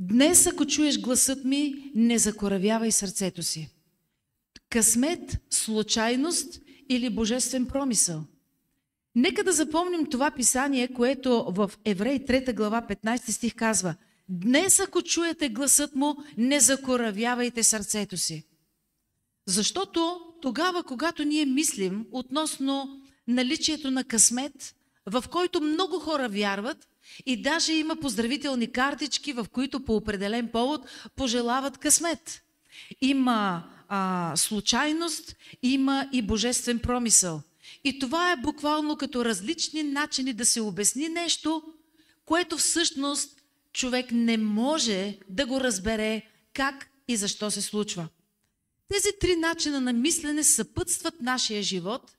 Днес, ако чуеш гласът ми, не закоравявай сърцето си. Късмет, случайност или божествен промисъл? Нека да запомним това писание, което в Евреи 3 глава 15 стих казва: днес, ако чуете гласът му, не закоравявайте сърцето си. Защото тогава, когато ние мислим относно наличието на късмет, в който много хора вярват и даже има поздравителни картички, в които по определен повод пожелават късмет. Има случайност, има и божествен промисъл. И това е буквално като различни начини да се обясни нещо, което всъщност човек не може да го разбере как и защо се случва. Тези три начина на мислене съпътстват нашия живот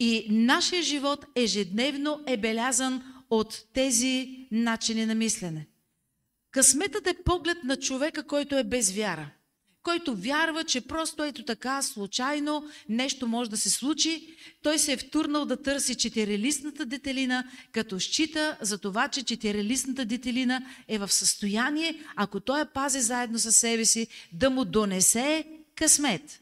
и нашия живот ежедневно е белязан от тези начини на мислене. Късметът е поглед на човека, който е без вяра, който вярва, че просто ето така, случайно нещо може да се случи. Той се е втурнал да търси четирилистната детелина, като счита за това, че четирилистната детелина е в състояние, ако той я пази заедно със себе си, да му донесе късмет.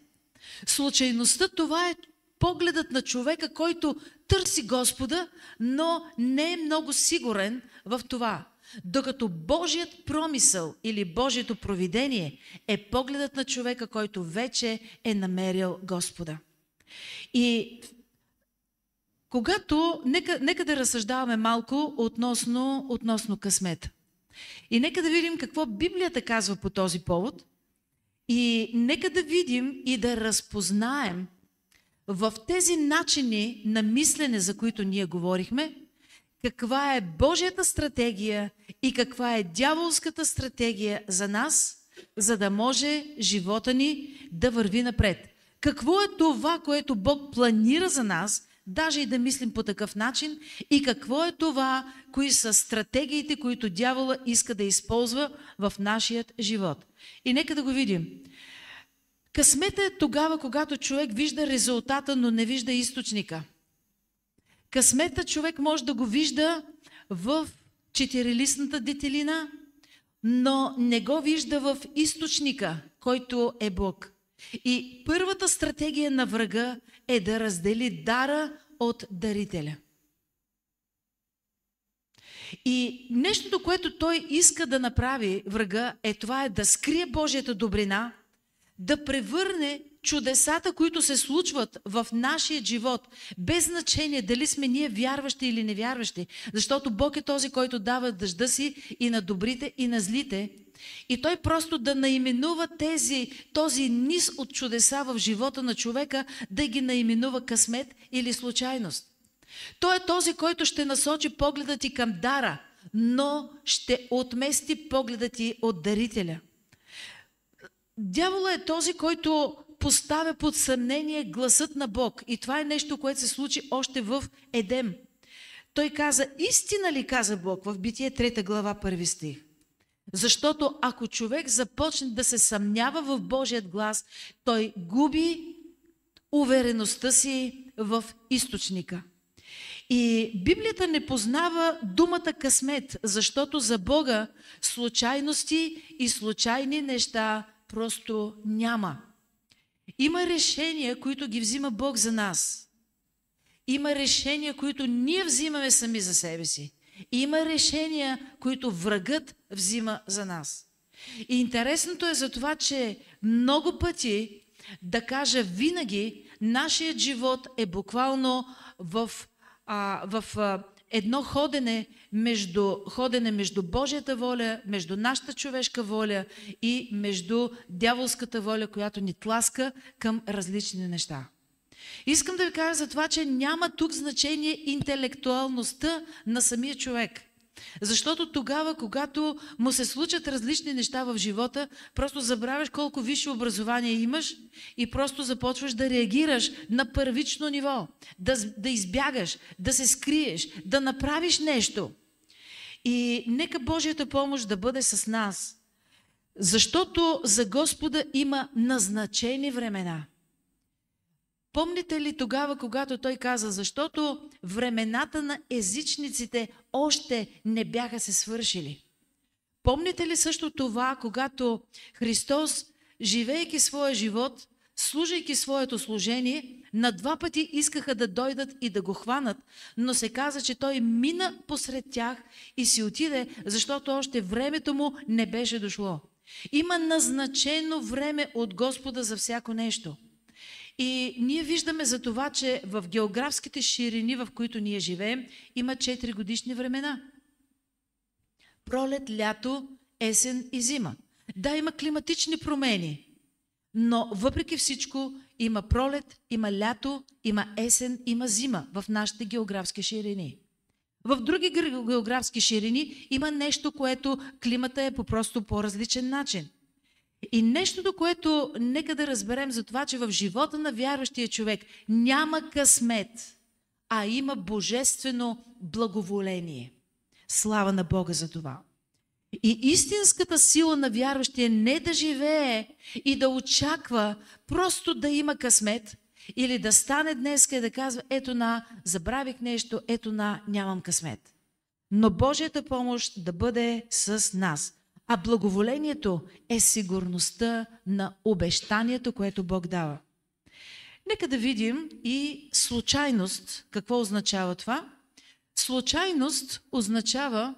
Случайността, това е погледът на човека, който търси Господа, но не е много сигурен в това. Докато Божият промисъл или Божието провидение е погледът на човека, който вече е намерил Господа. И когато, нека да разсъждаваме малко относно късмета. И нека да видим какво Библията казва по този повод. И нека да видим и да разпознаем в тези начини на мислене, за които ние говорихме, каква е Божията стратегия и каква е дяволската стратегия за нас, за да може живота ни да върви напред. Какво е това, което Бог планира за нас, даже и да мислим по такъв начин, и какво е това, кои са стратегиите, които дявола иска да използва в нашия живот. И нека да го видим. Късмета е тогава, когато човек вижда резултата, но не вижда източника. Късмета човек може да го вижда в четирилистната детелина, но не го вижда в източника, който е Бог. И първата стратегия на врага е да раздели дара от дарителя. И нещото, което той иска да направи, врага, това е да скрие Божията добрина, да превърне чудесата, които се случват в нашия живот, без значение дали сме ние вярващи или невярващи, защото Бог е този, който дава дъжда си и на добрите, и на злите. И той просто да наименува този низ от чудеса в живота на човека, да ги наименува късмет или случайност. Той е този, който ще насочи погледа ти към дара, но ще отмести погледа ти от дарителя. Дявола е този, който поставя под съмнение гласът на Бог. И това е нещо, което се случи още в Едем. Той каза: истина ли, каза Бог в Битие 3 глава 1 стих? Защото ако човек започне да се съмнява в Божият глас, той губи увереността си в източника. И Библията не познава думата късмет, защото за Бога случайности и случайни неща просто няма. Има решения, които ги взима Бог за нас. Има решения, които ние взимаме сами за себе си. Има решения, които врагът взима за нас. И интересното е за това, че много пъти, да кажа винаги, нашият живот е буквално в едно ходене между Божията воля, между нашата човешка воля и между дяволската воля, която ни тласка към различни неща. Искам да ви кажа за това, че няма тук значение интелектуалността на самия човек. Защото тогава, когато му се случат различни неща в живота, просто забравяш колко висше образование имаш и просто започваш да реагираш на първично ниво, да избягаш, да се скриеш, да направиш нещо. И нека Божията помощ да бъде с нас, защото за Господа има назначени времена. Помните ли тогава, когато той каза: защото времената на езичниците още не бяха се свършили? Помните ли също това, когато Христос, живеейки своя живот, служейки своето служение, на 2 пъти искаха да дойдат и да го хванат, но се каза, че той мина посред тях и си отиде, защото още времето му не беше дошло. Има назначено време от Господа за всяко нещо. И ние виждаме за това, че в географските ширини, в които ние живеем, има 4 годишни времена. Пролет, лято, есен и зима. Да, има климатични промени, но въпреки всичко има пролет, има лято, има есен, има зима в нашите географски ширини. В други географски ширини има нещо, което климата е по просто по-различен начин. И нещото, което нека да разберем за това, че в живота на вярващия човек няма късмет, а има божествено благоволение. Слава на Бога за това. И истинската сила на вярващия не да живее и да очаква просто да има късмет или да стане днеска и да казва, ето на, забравих нещо, ето на, нямам късмет. Но Божията помощ да бъде с нас. А благоволението е сигурността на обещанието, което Бог дава. Нека да видим и случайност. Какво означава това? Случайност означава,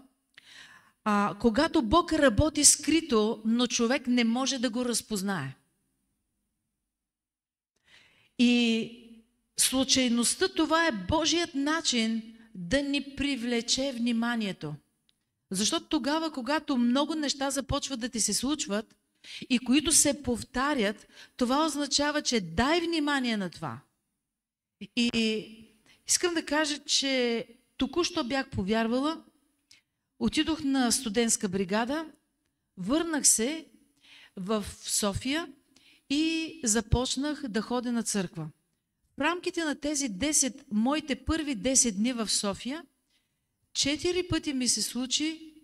когато Бог работи скрито, но човек не може да го разпознае. И случайността, това е Божият начин да ни привлече вниманието. Защото тогава, когато много неща започват да ти се случват и които се повтарят, това означава, че дай внимание на това. И искам да кажа, че току-що бях повярвала, отидох на студентска бригада, върнах се в София и започнах да ходя на църква. В рамките на тези моите първи 10 дни в София, 4 пъти ми се случи,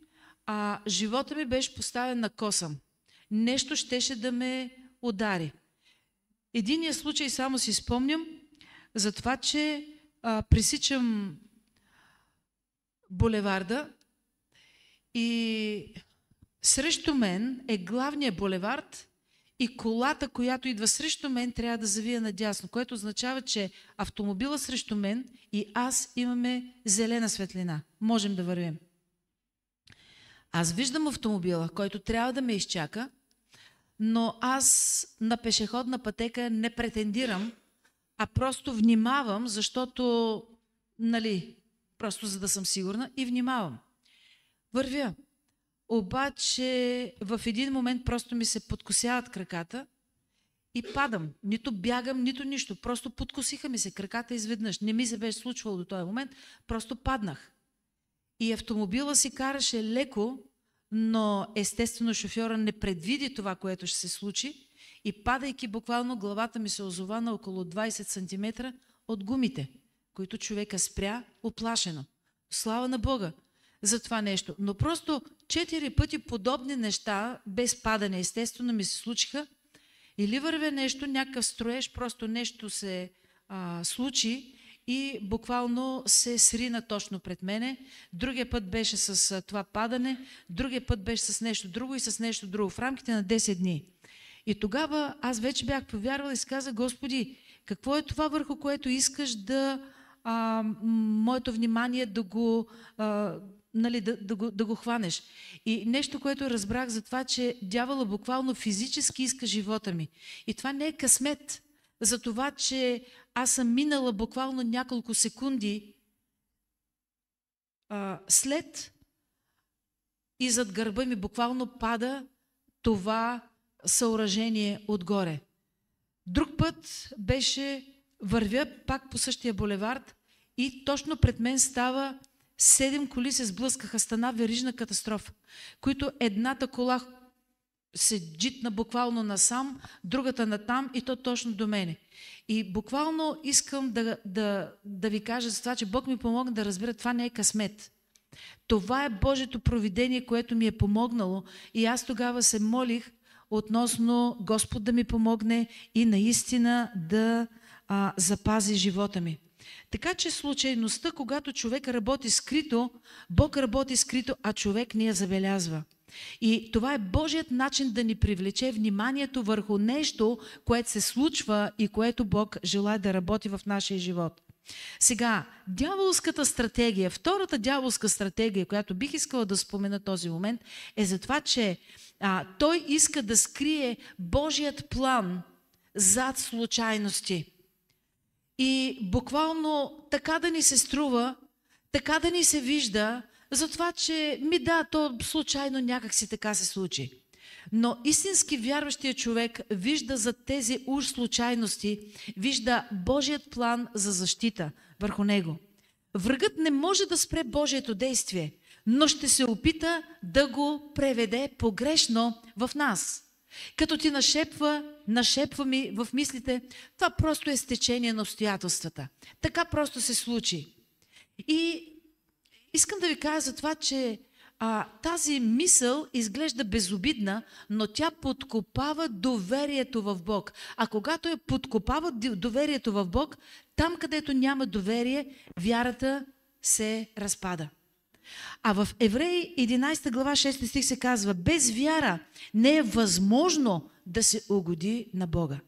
живота ми беше поставен на косъм. Нещо щеше да ме удари. Единия случай само си спомням за това, че пресичам булеварда и срещу мен е главният булевард и колата, която идва срещу мен, трябва да завия надясно, което означава, че автомобила срещу мен и аз имаме зелена светлина. Можем да вървим. Аз виждам автомобила, който трябва да ме изчака, но аз на пешеходна пътека не претендирам, а просто внимавам, защото, просто за да съм сигурна и внимавам. Вървя. Обаче в един момент просто ми се подкосяват краката и падам. Нито бягам, нито нищо. Просто подкосиха ми се краката изведнъж. Не ми се беше случвало до този момент. Просто паднах. И автомобила си караше леко, но естествено шофьора не предвиди това, което ще се случи и падайки буквално главата ми се озова на около 20 см от гумите, които човека спря уплашено. Слава на Бога за това нещо. Но просто 4 пъти подобни неща, без падане, естествено ми се случиха. Или върве нещо, някакъв строеж, просто нещо се случи и буквално се срина точно пред мене. Другия път беше с това падане, другия път беше с нещо друго и с нещо друго в рамките на 10 дни. И тогава аз вече бях повярвала и си казах, Господи, какво е това, върху което искаш моето внимание да го хванеш. И нещо, което разбрах за това, че дявола буквално физически иска живота ми. И това не е късмет. За това, че аз съм минала буквално няколко секунди след и зад гърба ми буквално пада това съоръжение отгоре. Друг път беше вървя пак по същия булевард и точно пред мен става 7 коли се сблъскаха, стана верижна катастрофа, които едната кола се джитна буквално насам, другата натам и то точно до мене. И буквално искам да ви кажа за това, че Бог ми помогна да разбера, това не е късмет. Това е Божието провидение, което ми е помогнало и аз тогава се молих относно Господ да ми помогне и наистина да запази живота ми. Така че случайността, когато човек работи скрито, Бог работи скрито, а човек не я забелязва. И това е Божият начин да ни привлече вниманието върху нещо, което се случва и което Бог желае да работи в нашия живот. Сега, дяволската стратегия, втората дяволска стратегия, която бих искала да спомена този момент, е за това, че той иска да скрие Божият план зад случайности. И буквално така да ни се струва, така да ни се вижда, за това, че то случайно някак си така се случи. Но истински вярващия човек вижда за тези уж случайности, вижда Божият план за защита върху него. Врагът не може да спре Божието действие, но ще се опита да го преведе погрешно в нас. Като ти нашепва ми в мислите, това просто е стечение на обстоятелствата. Така просто се случи. И искам да ви кажа за това, че тази мисъл изглежда безобидна, но тя подкопава доверието в Бог. А когато я подкопава доверието в Бог, там където няма доверие, вярата се разпада. А в Евреи 11 глава 6 стих се казва: без вяра не е възможно да се угоди на Бога.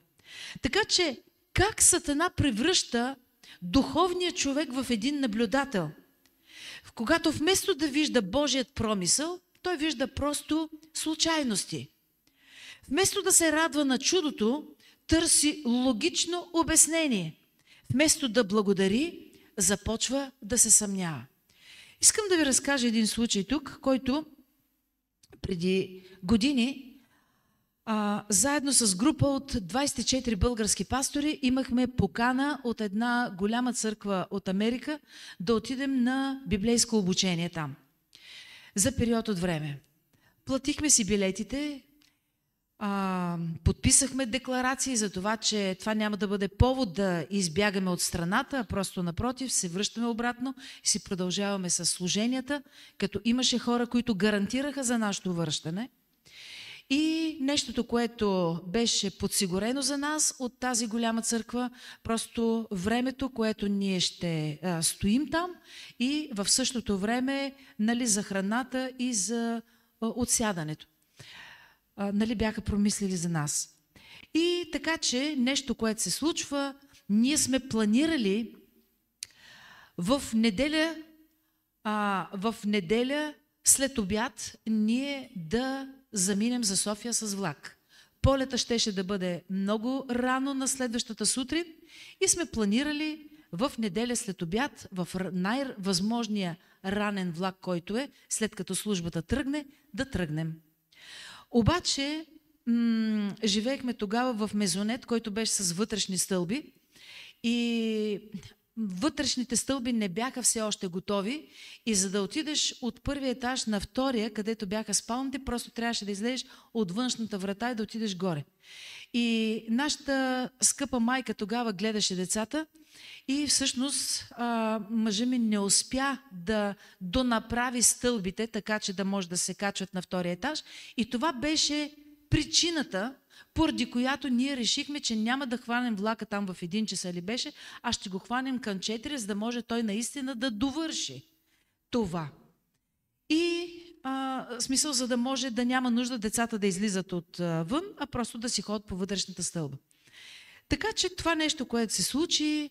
Така че как Сатана превръща духовния човек в един наблюдател? Когато вместо да вижда Божият промисъл, той вижда просто случайности. Вместо да се радва на чудото, търси логично обяснение. Вместо да благодари, започва да се съмнява. Искам да ви разкажа един случай тук, който преди години заедно с група от 24 български пастори имахме покана от една голяма църква от Америка да отидем на библейско обучение там. За период от време. Платихме си билетите, подписахме декларации за това, че това няма да бъде повод да избягаме от страната, а просто напротив, се връщаме обратно и си продължаваме с служенията, като имаше хора, които гарантираха за нашето връщане. И нещото, което беше подсигурено за нас от тази голяма църква, просто времето, което ние ще стоим там и в същото време за храната и за отсядането. Бяха промислили за нас. И така че нещо, което се случва, ние сме планирали в неделя след обяд ние да заминем за София с влак. Полета щеше да бъде много рано на следващата сутрин и сме планирали в неделя след обяд, в най-възможния ранен влак, който е, след като службата тръгне, да тръгнем. Обаче живеехме тогава в мезонет, който беше с вътрешни стълби и вътрешните стълби не бяха все още готови и за да отидеш от първия етаж на втория, където бяха спалните, просто трябваше да излезеш от външната врата и да отидеш горе. И нашата скъпа майка тогава гледаше децата и всъщност мъжът ми не успя да донаправи стълбите, така че да може да се качват на втория етаж. И това беше причината, поради която ние решихме, че няма да хванем влака там в 1 часа ли беше, а ще го хванем към 4, за да може той наистина да довърши това. И смисъл, за да може да няма нужда децата да излизат отвън, а просто да си ходят по вътрешната стълба. Така че това нещо, което се случи,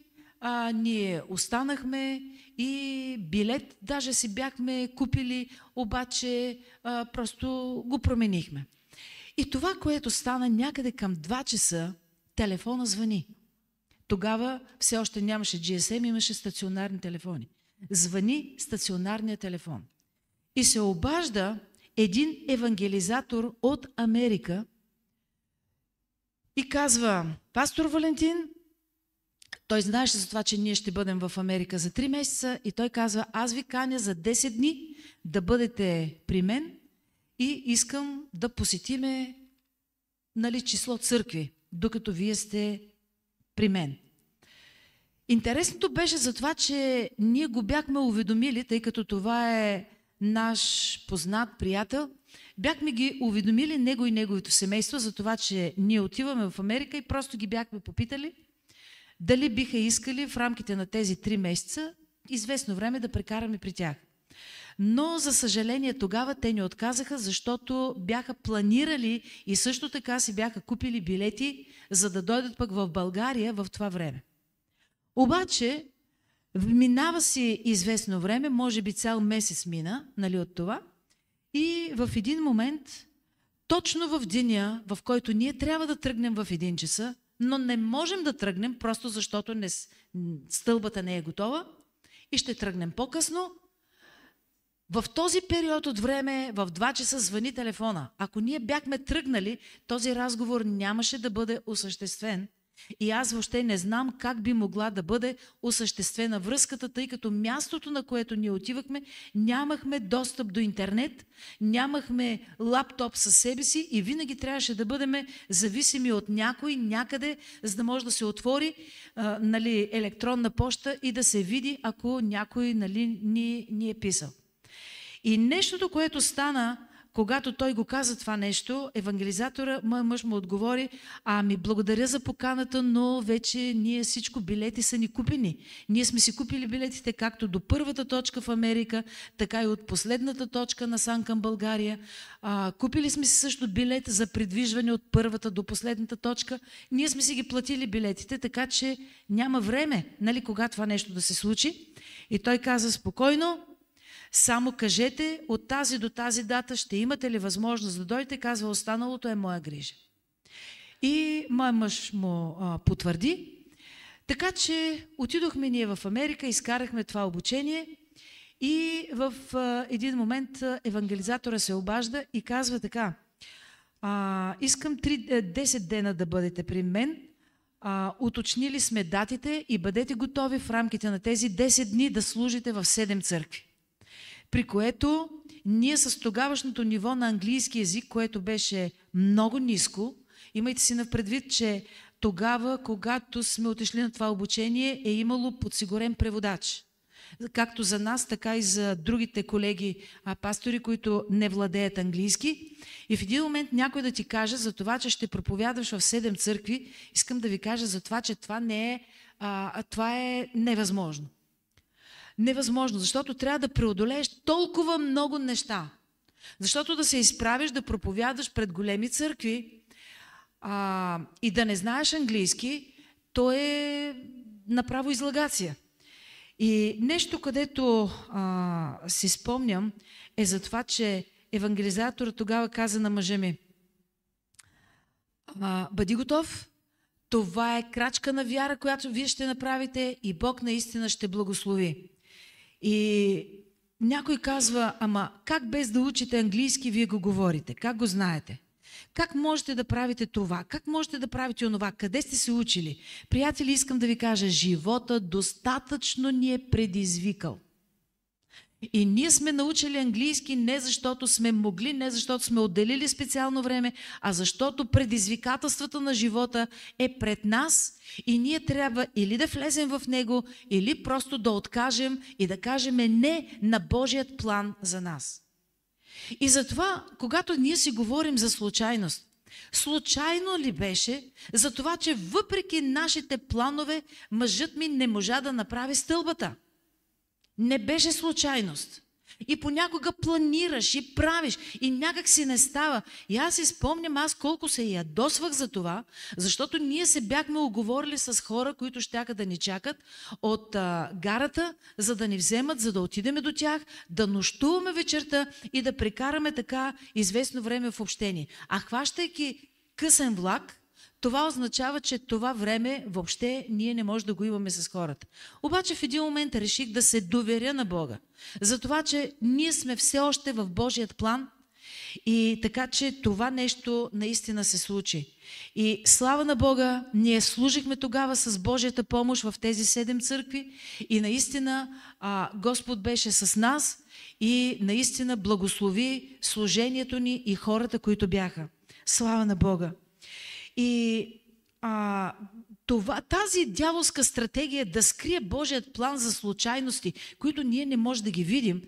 ние останахме и билет даже си бяхме купили, обаче просто го променихме. И това, което стана някъде към 2 часа, телефона звъни. Тогава все още нямаше GSM, имаше стационарни телефони. Звъни стационарния телефон. И се обажда един евангелизатор от Америка и казва: пастор Валентин, той знаеше за това, че ние ще бъдем в Америка за 3 месеца и той казва: аз ви каня за 10 дни да бъдете при мен и искам да посетиме число църкви, докато вие сте при мен. Интересното беше за това, че ние го бяхме уведомили, тъй като това е наш познат приятел, бяхме ги уведомили него и неговото семейство за това, че ние отиваме в Америка и просто ги бяхме попитали дали биха искали в рамките на тези 3 месеца известно време да прекараме при тях. Но, за съжаление, тогава те ни отказаха, защото бяха планирали и също така си бяха купили билети, за да дойдат пък в България в това време. Обаче, минава си известно време, може би цял месец мина, нали, от това, и в един момент, точно в деня, в който ние трябва да тръгнем в 1 часа, но не можем да тръгнем, просто защото стълбата не е готова и ще тръгнем по-късно. В този период от време, в 2 часа звъни телефона. Ако ние бяхме тръгнали, този разговор нямаше да бъде осъществен. И аз въобще не знам как би могла да бъде осъществена връзката, тъй като мястото, на което ние отивахме, нямахме достъп до интернет, нямахме лаптоп със себе си и винаги трябваше да бъдем зависими от някой някъде, за да може да се отвори нали, електронна поща и да се види, ако някой нали, ни е писал. И нещото, което стана, когато той го каза това нещо, евангелизатора, моят мъж му отговори: ами благодаря за поканата, но вече ние всичко билети са ни купени. Ние сме си купили билетите както до първата точка в Америка, така и от последната точка насам към България. Купили сме си също билет за придвижване от първата до последната точка. Ние сме си ги платили билетите, така че няма време, нали, кога това нещо да се случи. И той каза: спокойно, само кажете от тази до тази дата ще имате ли възможност да дойдете, казва, останалото е моя грижа. И моят мъж му потвърди. Така че отидохме ние в Америка, изкарахме това обучение и в един момент евангелизатора се обажда и казва така: искам 10 дена да бъдете при мен, уточнили сме датите и бъдете готови в рамките на тези 10 дни да служите в 7 църкви. При което ние с тогавашното ниво на английски език, което беше много ниско, имайте си на предвид, че тогава, когато сме отишли на това обучение, е имало подсигурен преводач. Както за нас, така и за другите колеги пастори, които не владеят английски. И в един момент някой да ти каже за това, че ще проповядваш в 7 църкви, искам да ви кажа за това, че това е невъзможно. Невъзможно, защото трябва да преодолееш толкова много неща. Защото да се изправиш да проповядаш пред големи църкви и да не знаеш английски, то е направо излагация. И нещо, където си спомням, е за това, че евангелизаторът тогава каза на мъжа ми: бъди готов, това е крачка на вяра, която вие ще направите и Бог наистина ще благослови. И някой казва: ама как без да учите английски вие го говорите? Как го знаете? Как можете да правите това? Как можете да правите онова? Къде сте се учили? Приятели, искам да ви кажа, живота достатъчно ни е предизвикал. И ние сме научили английски не защото сме могли, не защото сме отделили специално време, а защото предизвикателствата на живота е пред нас и ние трябва или да влезем в него, или просто да откажем и да кажем не на Божият план за нас. И затова, когато ние си говорим за случайност, случайно ли беше за това, че въпреки нашите планове, мъжът ми не можа да направи стълбата? Не беше случайност. И понякога планираш и правиш и някак си не става. И аз си спомням колко се ядосвах за това, защото ние се бяхме уговорили с хора, които щяха да ни чакат от гарата, за да ни вземат, за да отидем до тях, да нощуваме вечерта и да прекараме така известно време в общение. А хващайки късен влак, това означава, че това време въобще ние не можем да го имаме с хората. Обаче в един момент реших да се доверя на Бога. За това, че ние сме все още в Божият план и така, че това нещо наистина се случи. И слава на Бога, ние служихме тогава с Божията помощ в тези 7 църкви и наистина Господ беше с нас и наистина благослови служението ни и хората, които бяха. Слава на Бога! И тази дяволска стратегия да скрие Божият план за случайности, които ние не можем да ги видим,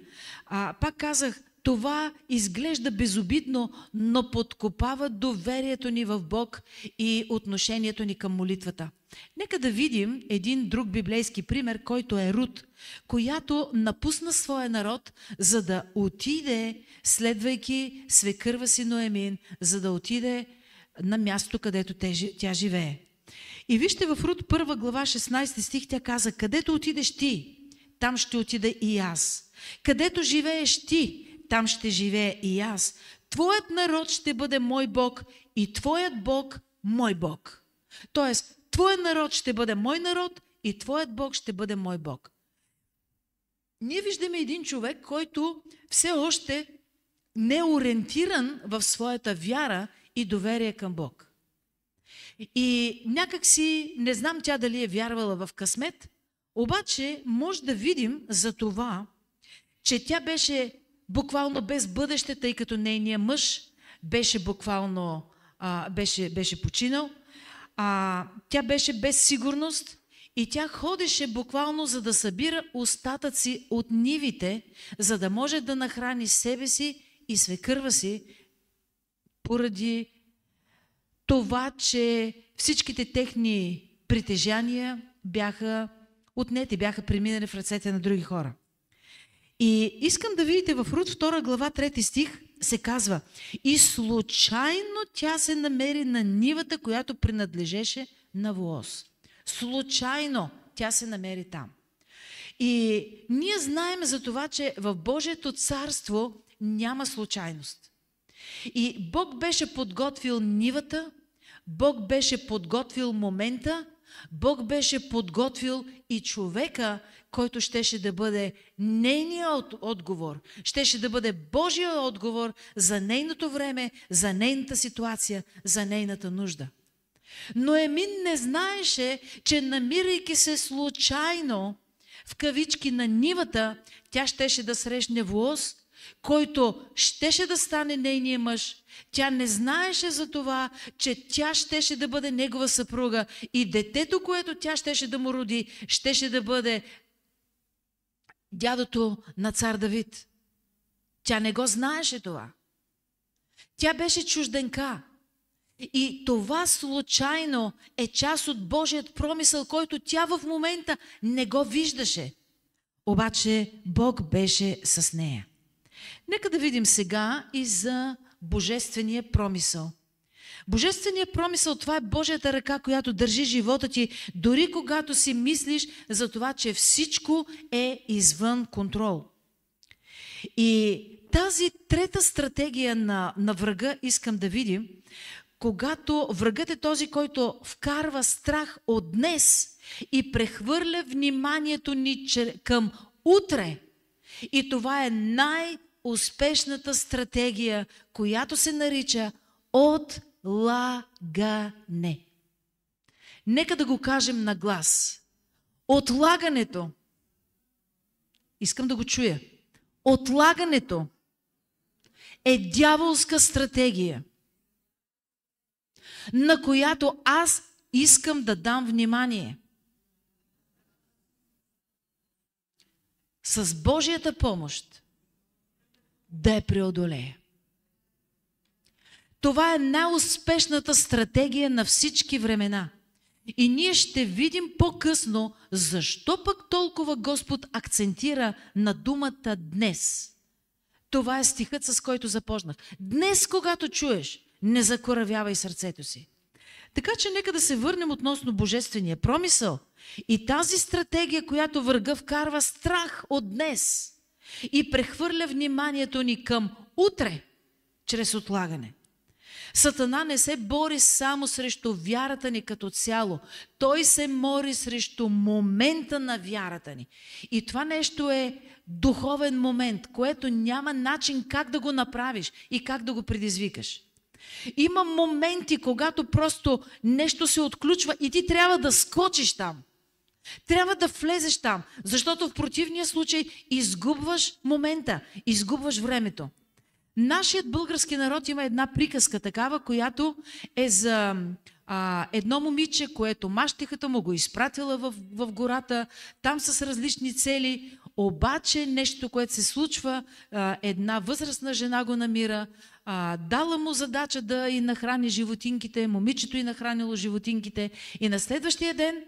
пак казах, Това изглежда безобидно, но подкопава доверието ни в Бог и отношението ни към молитвата. Нека да видим един друг библейски пример, който е Рут, която напусна своя народ, за да отиде, следвайки свекърва си Ноемин, за да отиде на място, където тя живее. И вижте в Рут 1 глава 16 стих, тя каза: където отидеш ти, там ще отида и аз. Където живееш ти, там ще живее и аз. Твоят народ ще бъде мой Бог и твоят Бог мой Бог. Тоест, твоят народ ще бъде мой народ и твоят Бог ще бъде мой Бог. Ние виждаме един човек, който все още не е ориентиран в своята вяра и доверие към Бог. И някак си, не знам тя дали е вярвала в късмет, обаче може да видим за това, че тя беше буквално без бъдеще, тъй като нейният мъж беше буквално беше починал. Тя беше без сигурност и тя ходеше буквално за да събира остатъци от нивите, за да може да нахрани себе си и свекърва си, поради това, че всичките техни притежания бяха отнети, бяха преминали в ръцете на други хора. И искам да видите в Рут 2 глава 3 стих се казва: и случайно тя се намери на нивата, която принадлежеше на Вооз. Случайно тя се намери там. И ние знаем за това, че в Божието царство няма случайност. И Бог беше подготвил нивата, Бог беше подготвил момента, Бог беше подготвил и човека, който щеше да бъде нейният отговор, щеше да бъде Божия отговор за нейното време, за нейната ситуация, за нейната нужда. Но Емин не знаеше, че намирайки се случайно, в кавички, на нивата, тя щеше да срещне Вооз, който щеше да стане нейния мъж. Тя не знаеше за това, че тя щеше да бъде негова съпруга и детето, което тя щеше да му роди, щеше да бъде дядото на цар Давид. Тя не го знаеше това. Тя беше чужденка. И това случайно е част от Божият промисъл, който тя в момента не го виждаше. Обаче Бог беше с нея. Нека да видим сега и за божествения промисъл. Божественият промисъл, това е Божията ръка, която държи живота ти, дори когато си мислиш за това, че всичко е извън контрол. И тази трета стратегия на врага искам да видим, когато врагът е този, който вкарва страх от днес и прехвърля вниманието ни към утре. И това е най-успешната стратегия, която се нарича отлагане. Нека да го кажем на глас. Отлагането. Искам да го чуя. Отлагането е дяволска стратегия, на която аз искам да дам внимание. С Божията помощ да я преодолея. Това е най-успешната стратегия на всички времена. И ние ще видим по-късно, защо пък толкова Господ акцентира на думата днес. Това е стихът, с който започнах. Днес, когато чуеш, не закоравявай сърцето си. Така че нека да се върнем относно божествения промисъл и тази стратегия, която врага вкарва страх от днес и прехвърля вниманието ни към утре, чрез отлагане. Сатана не се бори само срещу вярата ни като цяло. Той се бори срещу момента на вярата ни. И това нещо е духовен момент, което няма начин как да го направиш и как да го предизвикаш. Има моменти, когато просто нещо се отключва и ти трябва да скочиш там. Трябва да влезеш там, защото в противния случай изгубваш момента, изгубваш времето. Нашият български народ има една приказка такава, която е за едно момиче, което мащехата му го изпратила в гората, там с различни цели, обаче нещо, което се случва, една възрастна жена го намира, дала му задача да и нахрани животинките, момичето и нахранило животинките и на следващия ден,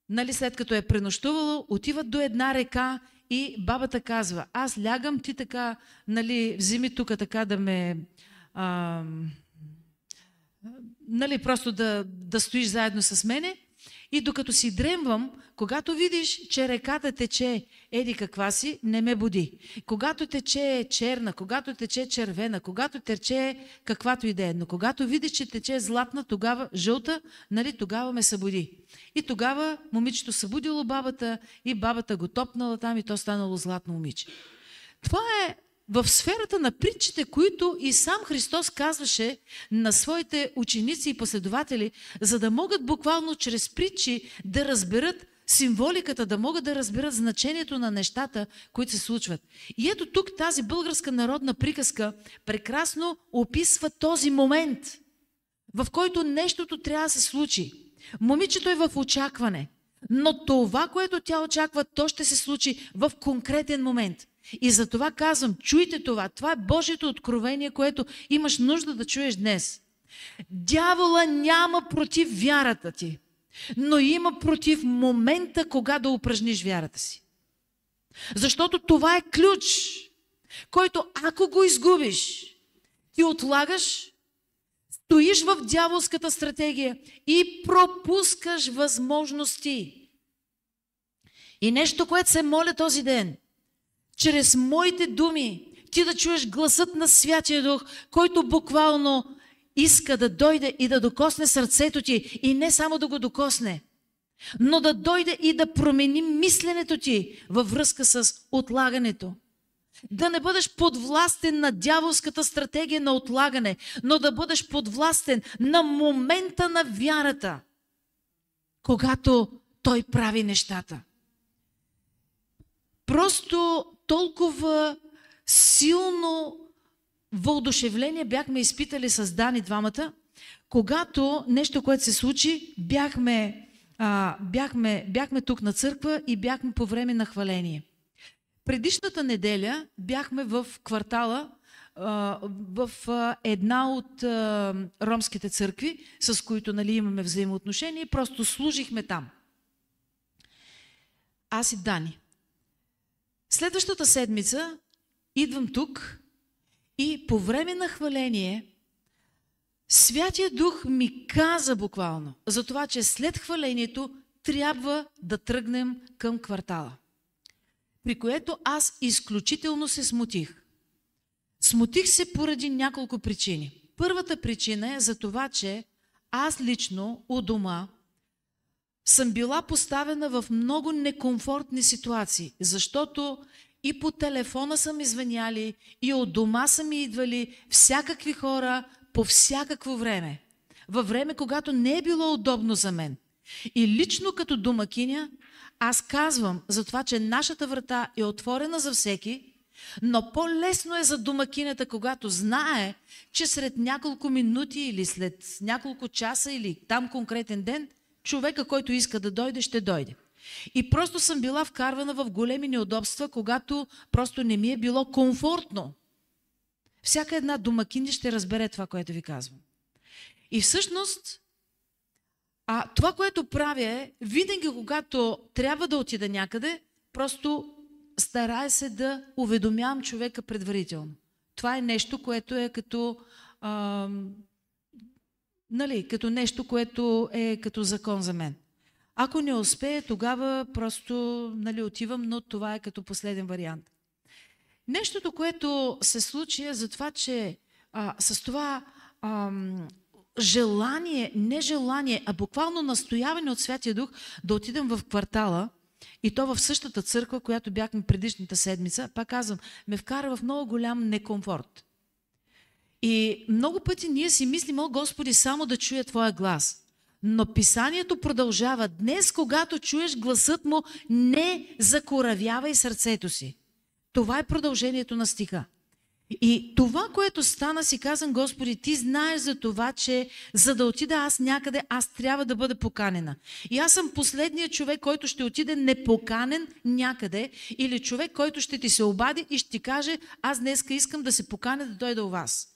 нали, след като е пренощувало, отиват до една река и бабата казва: аз лягам, ти така, нали, вземи тук така да ме... нали, просто да стоиш заедно с мене и докато си дремвам, когато видиш, че реката тече еди каква си, не ме буди. Когато тече черна, когато тече червена, когато тече каквато и да е, но когато видиш, че тече златна, тогава жълта, нали, тогава ме събуди. И тогава момичето събудило бабата и бабата го топнала там и то станало златно момиче. Това е в сферата на притчите, които и сам Христос казваше на своите ученици и последователи, за да могат буквално чрез притчи да разберат символиката, да могат да разберат значението на нещата, които се случват. И ето тук тази българска народна приказка прекрасно описва този момент, в който нещото трябва да се случи. Момичето е в очакване, но това, което тя очаква, то ще се случи в конкретен момент. И за това казвам, чуйте това. Това е Божието откровение, което имаш нужда да чуеш днес. Дявола няма против вярата ти, но има против момента, кога да упражниш вярата си. Защото това е ключ, който ако го изгубиш, ти отлагаш, стоиш в дяволската стратегия и пропускаш възможности. И нещо, което се моля този ден, чрез моите думи, ти да чуеш гласът на Святия Дух, който буквално иска да дойде и да докосне сърцето ти. И не само да го докосне, но да дойде и да промени мисленето ти във връзка с отлагането. Да не бъдеш подвластен на дяволската стратегия на отлагане, но да бъдеш подвластен на момента на вярата, когато Той прави нещата. Просто толкова силно въодушевление бяхме изпитали с Дани двамата, когато нещо, което се случи, бяхме тук на църква и бяхме по време на хваление. Предишната неделя бяхме в квартала, в една от ромските църкви, с които, нали, имаме взаимоотношения, и просто служихме там. Аз и Дани. Следващата седмица идвам тук и по време на хваление Святия Дух ми каза буквално за това, че след хвалението трябва да тръгнем към квартала. При което аз изключително се смутих. Смутих се поради няколко причини. Първата причина е за това, че аз лично у дома съм била поставена в много некомфортни ситуации, защото и по телефона са ми звъняли, и от дома са ми идвали всякакви хора по всякакво време. Във време, когато не е било удобно за мен. И лично като домакиня, аз казвам за това, че нашата врата е отворена за всеки, но по-лесно е за домакинята, когато знае, че след няколко минути или след няколко часа или там конкретен ден, човека, който иска да дойде, ще дойде. И просто съм била вкарвана в големи неудобства, когато просто не ми е било комфортно. Всяка една домакиня ще разбере това, което ви казвам. И всъщност, това, което правя е, винаги когато трябва да отида някъде, просто старая се да уведомявам човека предварително. Това е нещо, което е като... като нещо, което е като закон за мен. Ако не успея, тогава просто отивам, но това е като последен вариант. Нещото, което се случи е за това, че с това желание, не желание, а буквално настояване от Святия Дух да отидем в квартала, и то в същата църква, която бяхме предишната седмица, пак казвам, ме вкара в много голям некомфорт. И много пъти ние си мислим: о, Господи, само да чуя Твоя глас. Но Писанието продължава: днес, когато чуеш гласът му, не закоравявай сърцето си. Това е продължението на стиха. И това, което стана, си казвам, Господи, ти знаеш за това, че за да отида аз някъде, аз трябва да бъда поканена. И аз съм последният човек, който ще отиде непоканен някъде, или човек, който ще ти се обади и ще ти каже, аз днеска искам да се поканя да дойда у вас.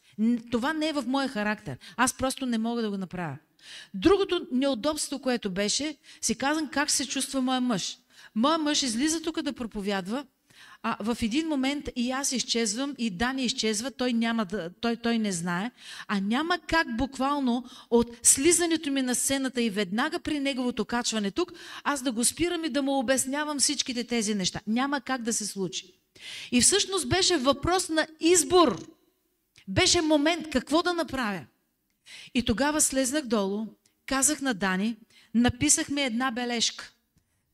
Това не е в моя характер. Аз просто не мога да го направя. Другото неудобство, което беше, си казвам, как се чувства моя мъж. Моя мъж излиза тук да проповядва, в един момент и аз изчезвам, и Дани изчезва, той не знае, а няма как буквално от слизането ми на сцената и веднага при неговото качване тук, аз да го спирам и да му обяснявам всичките тези неща. Няма как да се случи. И всъщност беше въпрос на избор. Беше момент какво да направя. И тогава слезнах долу, казах на Дани, написахме една бележка,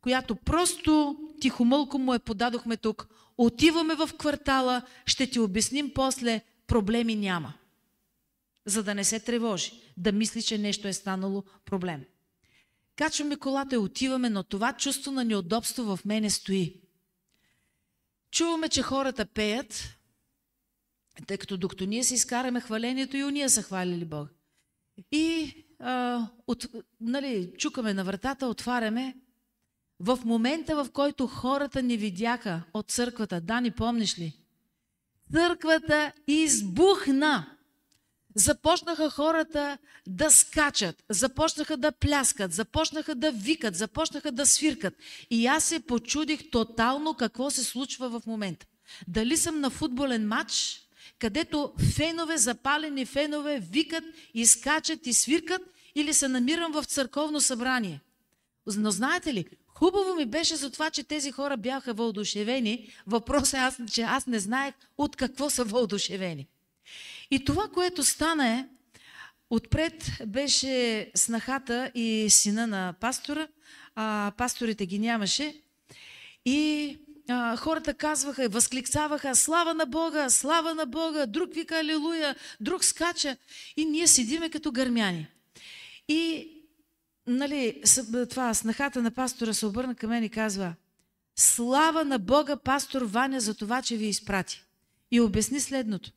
която просто тихомълко му подадохме тук. Отиваме в квартала, ще ти обясним после, проблеми няма. За да не се тревожи, да мисли, че нещо е станало проблем. Качваме колата и отиваме, но това чувство на неудобство в мене стои. Чуваме, че хората пеят, тъй като докато ние си изкараме хвалението и уния са хвалили Бог. И чукаме на вратата, отваряме. В момента, в който хората ни видяха от църквата, Дани, помниш ли? Църквата избухна. Започнаха хората да скачат, започнаха да пляскат, започнаха да викат, започнаха да свиркат. И аз се почудих тотално какво се случва в момента. Дали съм на футболен матч, където фенове, запалени фенове викат и скачат и свиркат, или се намирам в църковно събрание. Но знаете ли, хубаво ми беше за това, че тези хора бяха въодушевени. Въпросът е, че аз не знаех от какво са въодушевени. И това, което стана е, отпред беше снахата и сина на пастора, пасторите ги нямаше, и хората казваха, възкликсаваха, слава на Бога, друг вика алилуя, друг скача, и ние седиме като гърмяни. И това снахата на пастора се обърна към мен и казва, слава на Бога, пастор Ваня, за това, че ви изпрати. И обясни следното.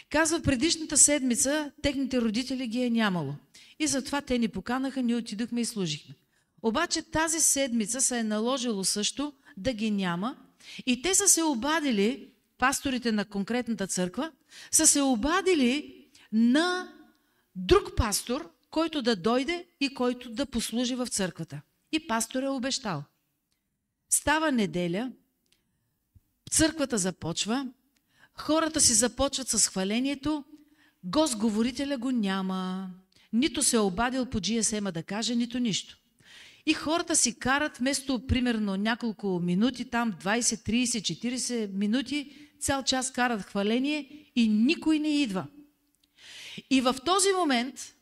Казва, предишната седмица техните родители ги е нямало. И затова те ни поканаха, ние отидохме и служихме. Обаче тази седмица се е наложило също да ги няма, и те са се обадили, пасторите на конкретната църква, са се обадили на друг пастор, който да дойде и който да послужи в църквата. И пастор е обещал. Става неделя, църквата започва, хората си започват с хвалението, гостговорителя го няма, нито се е обадил по GSM-а да каже, нито нищо. И хората си карат вместо примерно няколко минути, там 20, 30, 40 минути, цял час карат хваление и никой не идва. И в този момент,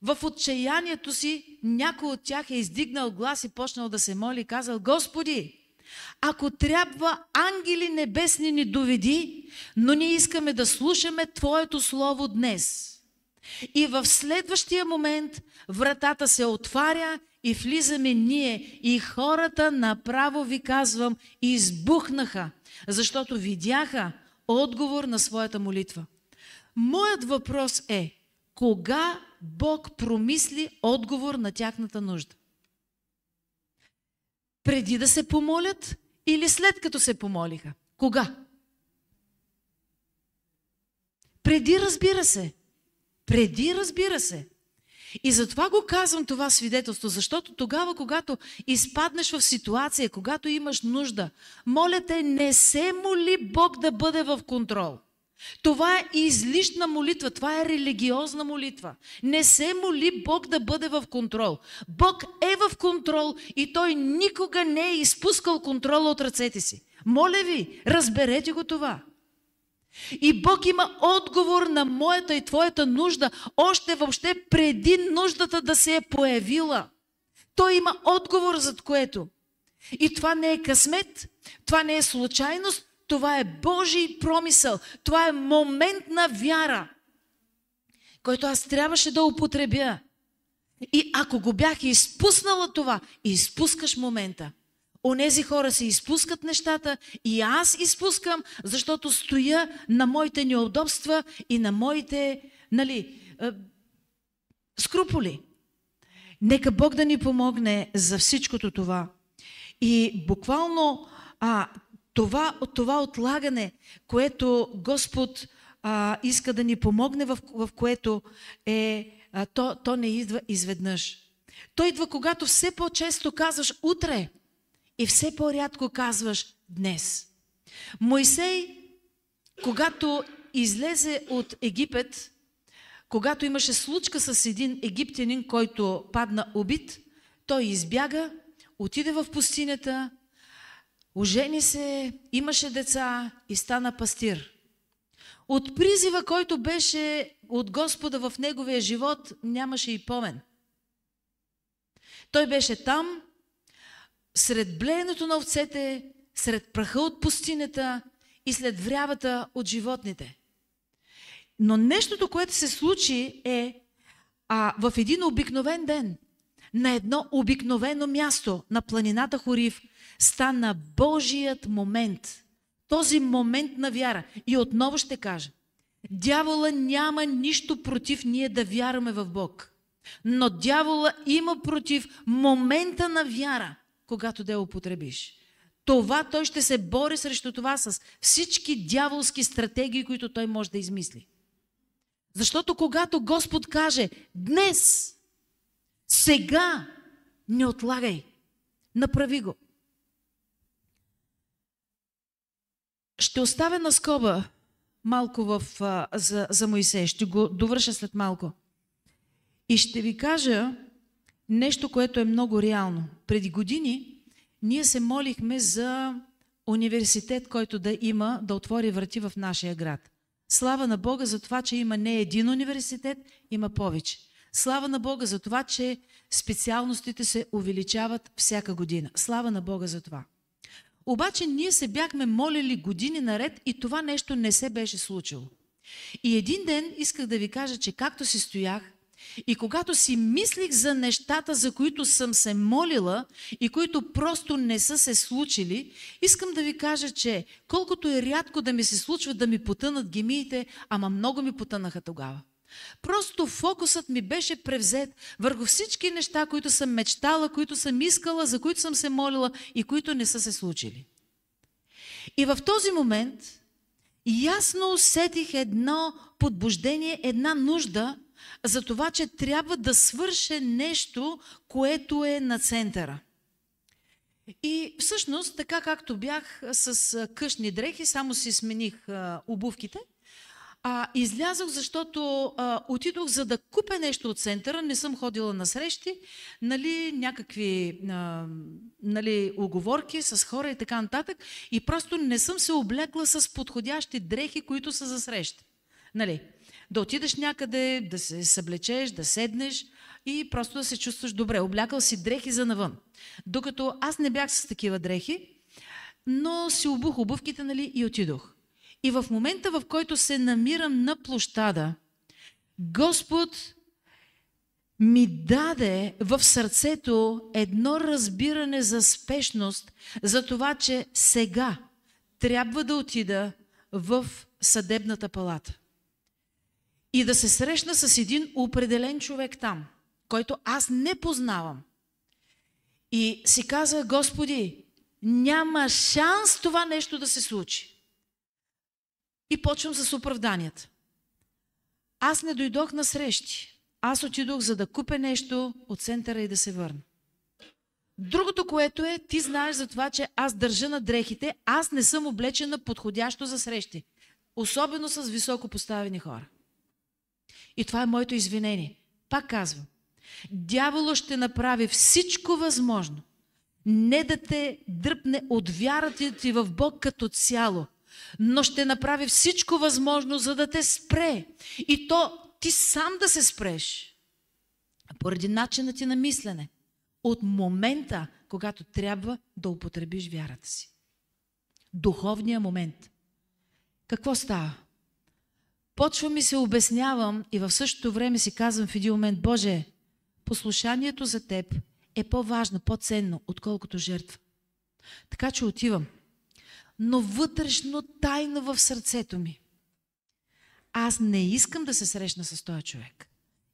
в отчаянието си, някой от тях е издигнал глас и почнал да се моли и казал, Господи, ако трябва, ангели небесни ни доведи, но ние искаме да слушаме Твоето Слово днес. И в следващия момент вратата се отваря и влизаме ние. И хората, направо ви казвам, избухнаха, защото видяха отговор на своята молитва. Моят въпрос е, кога Бог промисли отговор на тяхната нужда? Преди да се помолят или след като се помолиха? Кога? Преди, разбира се. Преди, разбира се. И затова го казвам това свидетелство, защото тогава, когато изпаднеш в ситуация, когато имаш нужда, моля те, не се моли Бог да бъде в контрол. Това е излишна молитва, това е религиозна молитва. Не се моли Бог да бъде в контрол. Бог е в контрол и Той никога не е изпускал контрола от ръцете си. Моля ви, разберете го това. И Бог има отговор на моята и твоята нужда, още въобще преди нуждата да се е появила. Той има отговор за което. И това не е късмет, това не е случайност, това е Божий промисъл, това е момент на вяра, който аз трябваше да употребя. И ако го бях изпуснала това, изпускаш момента. Онези хора се изпускат нещата и аз изпускам, защото стоя на моите неудобства и на моите, скруполи. Нека Бог да ни помогне за всичкото това. И буквално това отлагане, което Господ иска да ни помогне, в което то не идва изведнъж. То идва, когато все по-често казваш утре и все по-рядко казваш днес. Мойсей, когато излезе от Египет, когато имаше случка с един египтянин, който падна убит, той избяга, отиде в пустинята, ожени се, имаше деца и стана пастир. От призива, който беше от Господа в неговия живот, нямаше и помен. Той беше там, сред блеенето на овцете, сред праха от пустинята и след врявата от животните. Но нещото, което се случи в един обикновен ден, на едно обикновено място, на планината Хорив, стана Божият момент. Този момент на вяра. И отново ще кажа, дявола няма нищо против ние да вярваме в Бог. Но дявола има против момента на вяра, когато да я употребиш. Той ще се бори срещу това с всички дяволски стратегии, които той може да измисли. Защото когато Господ каже днес, сега, не отлагай, направи го. Ще оставя на скоба малко за Мойсей, ще го довърша след малко. И ще ви кажа нещо, което е много реално. Преди години ние се молихме за университет, който да отвори врати в нашия град. Слава на Бога за това, че има не един университет, има повече. Слава на Бога за това, че специалностите се увеличават всяка година. Слава на Бога за това. Обаче ние се бяхме молили години наред и това нещо не се беше случило. И един ден исках да ви кажа, че както си стоях и когато си мислих за нещата, за които съм се молила и които просто не са се случили, искам да ви кажа, че колкото е рядко да ми се случва да ми потънат гемиите, ама много ми потънаха тогава. Просто фокусът ми беше превзет върху всички неща, които съм мечтала, които съм искала, за които съм се молила и които не са се случили. И в този момент ясно усетих едно подбуждение, една нужда за това, че трябва да свърша нещо, което е на центъра. И всъщност, така както бях с къщни дрехи, само си смених обувките, излязох, защото отидох за да купя нещо от центъра, не съм ходила на срещи, някакви уговорки с хора и така нататък, и просто не съм се облекла с подходящи дрехи, които са за среща. Да отидеш някъде, да се съблечеш, да седнеш и просто да се чувстваш добре. Облякал си дрехи за навън. Докато аз не бях с такива дрехи, но си обух обувките, и отидох. И в момента, в който се намирам на площада, Господ ми даде в сърцето едно разбиране за спешност, за това, че сега трябва да отида в съдебната палата. И да се срещна с един определен човек там, който аз не познавам. И си казах, Господи, няма шанс това нещо да се случи. И почвам с оправданията. Аз не дойдох на срещи. Аз отидох за да купя нещо от центъра и да се върна. Другото, което е, ти знаеш за това, че аз държа на дрехите, аз не съм облечена подходящо за срещи. Особено с високо поставени хора. И това е моето извинение. Пак казвам, дяволът ще направи всичко възможно, не да те дръпне от вярата ти в Бог като цяло, но ще направи всичко възможно, за да те спре. И то ти сам да се спреш. Поради начина ти на мислене. От момента, когато трябва да употребиш вярата си. Духовния момент. Какво става? Почвам и се обяснявам и в същото време си казвам в един момент, Боже, послушанието за Теб е по-важно, по-ценно, отколкото жертва. Така че отивам. Но вътрешно, тайно в сърцето ми, аз не искам да се срещна с този човек.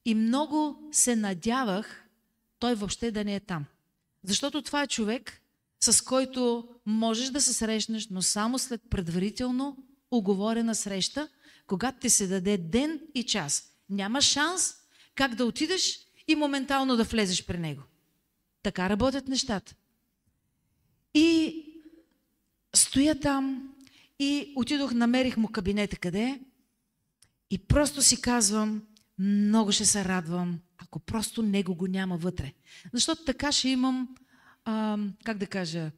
И много се надявах той въобще да не е там. Защото това е човек, с който можеш да се срещнеш, но само след предварително уговорена среща, когато ти се даде ден и час. Няма шанс как да отидеш и моментално да влезеш при него. Така работят нещата. И стоя там и отидох, намерих му кабинета къде е и просто си казвам, много ще се радвам, ако просто него го няма вътре. Защото така ще имам, как да кажа,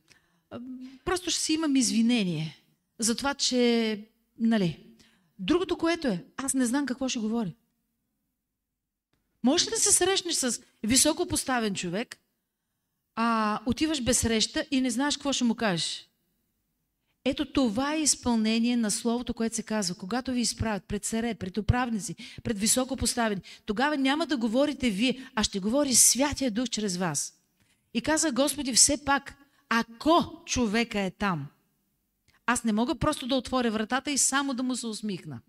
просто ще си имам извинение за това, че, нали. Другото, което е, аз не знам какво ще говоря. Можеш ли да се срещнеш с високо поставен човек, отиваш без среща и не знаеш какво ще му кажеш? Ето това е изпълнение на словото, което се казва. Когато ви изправят пред царе, пред управници, пред високо поставени, тогава няма да говорите вие, а ще говори Святия Дух чрез вас. И каза Господи, все пак, ако човека е там, аз не мога просто да отворя вратата и само да му се усмихна.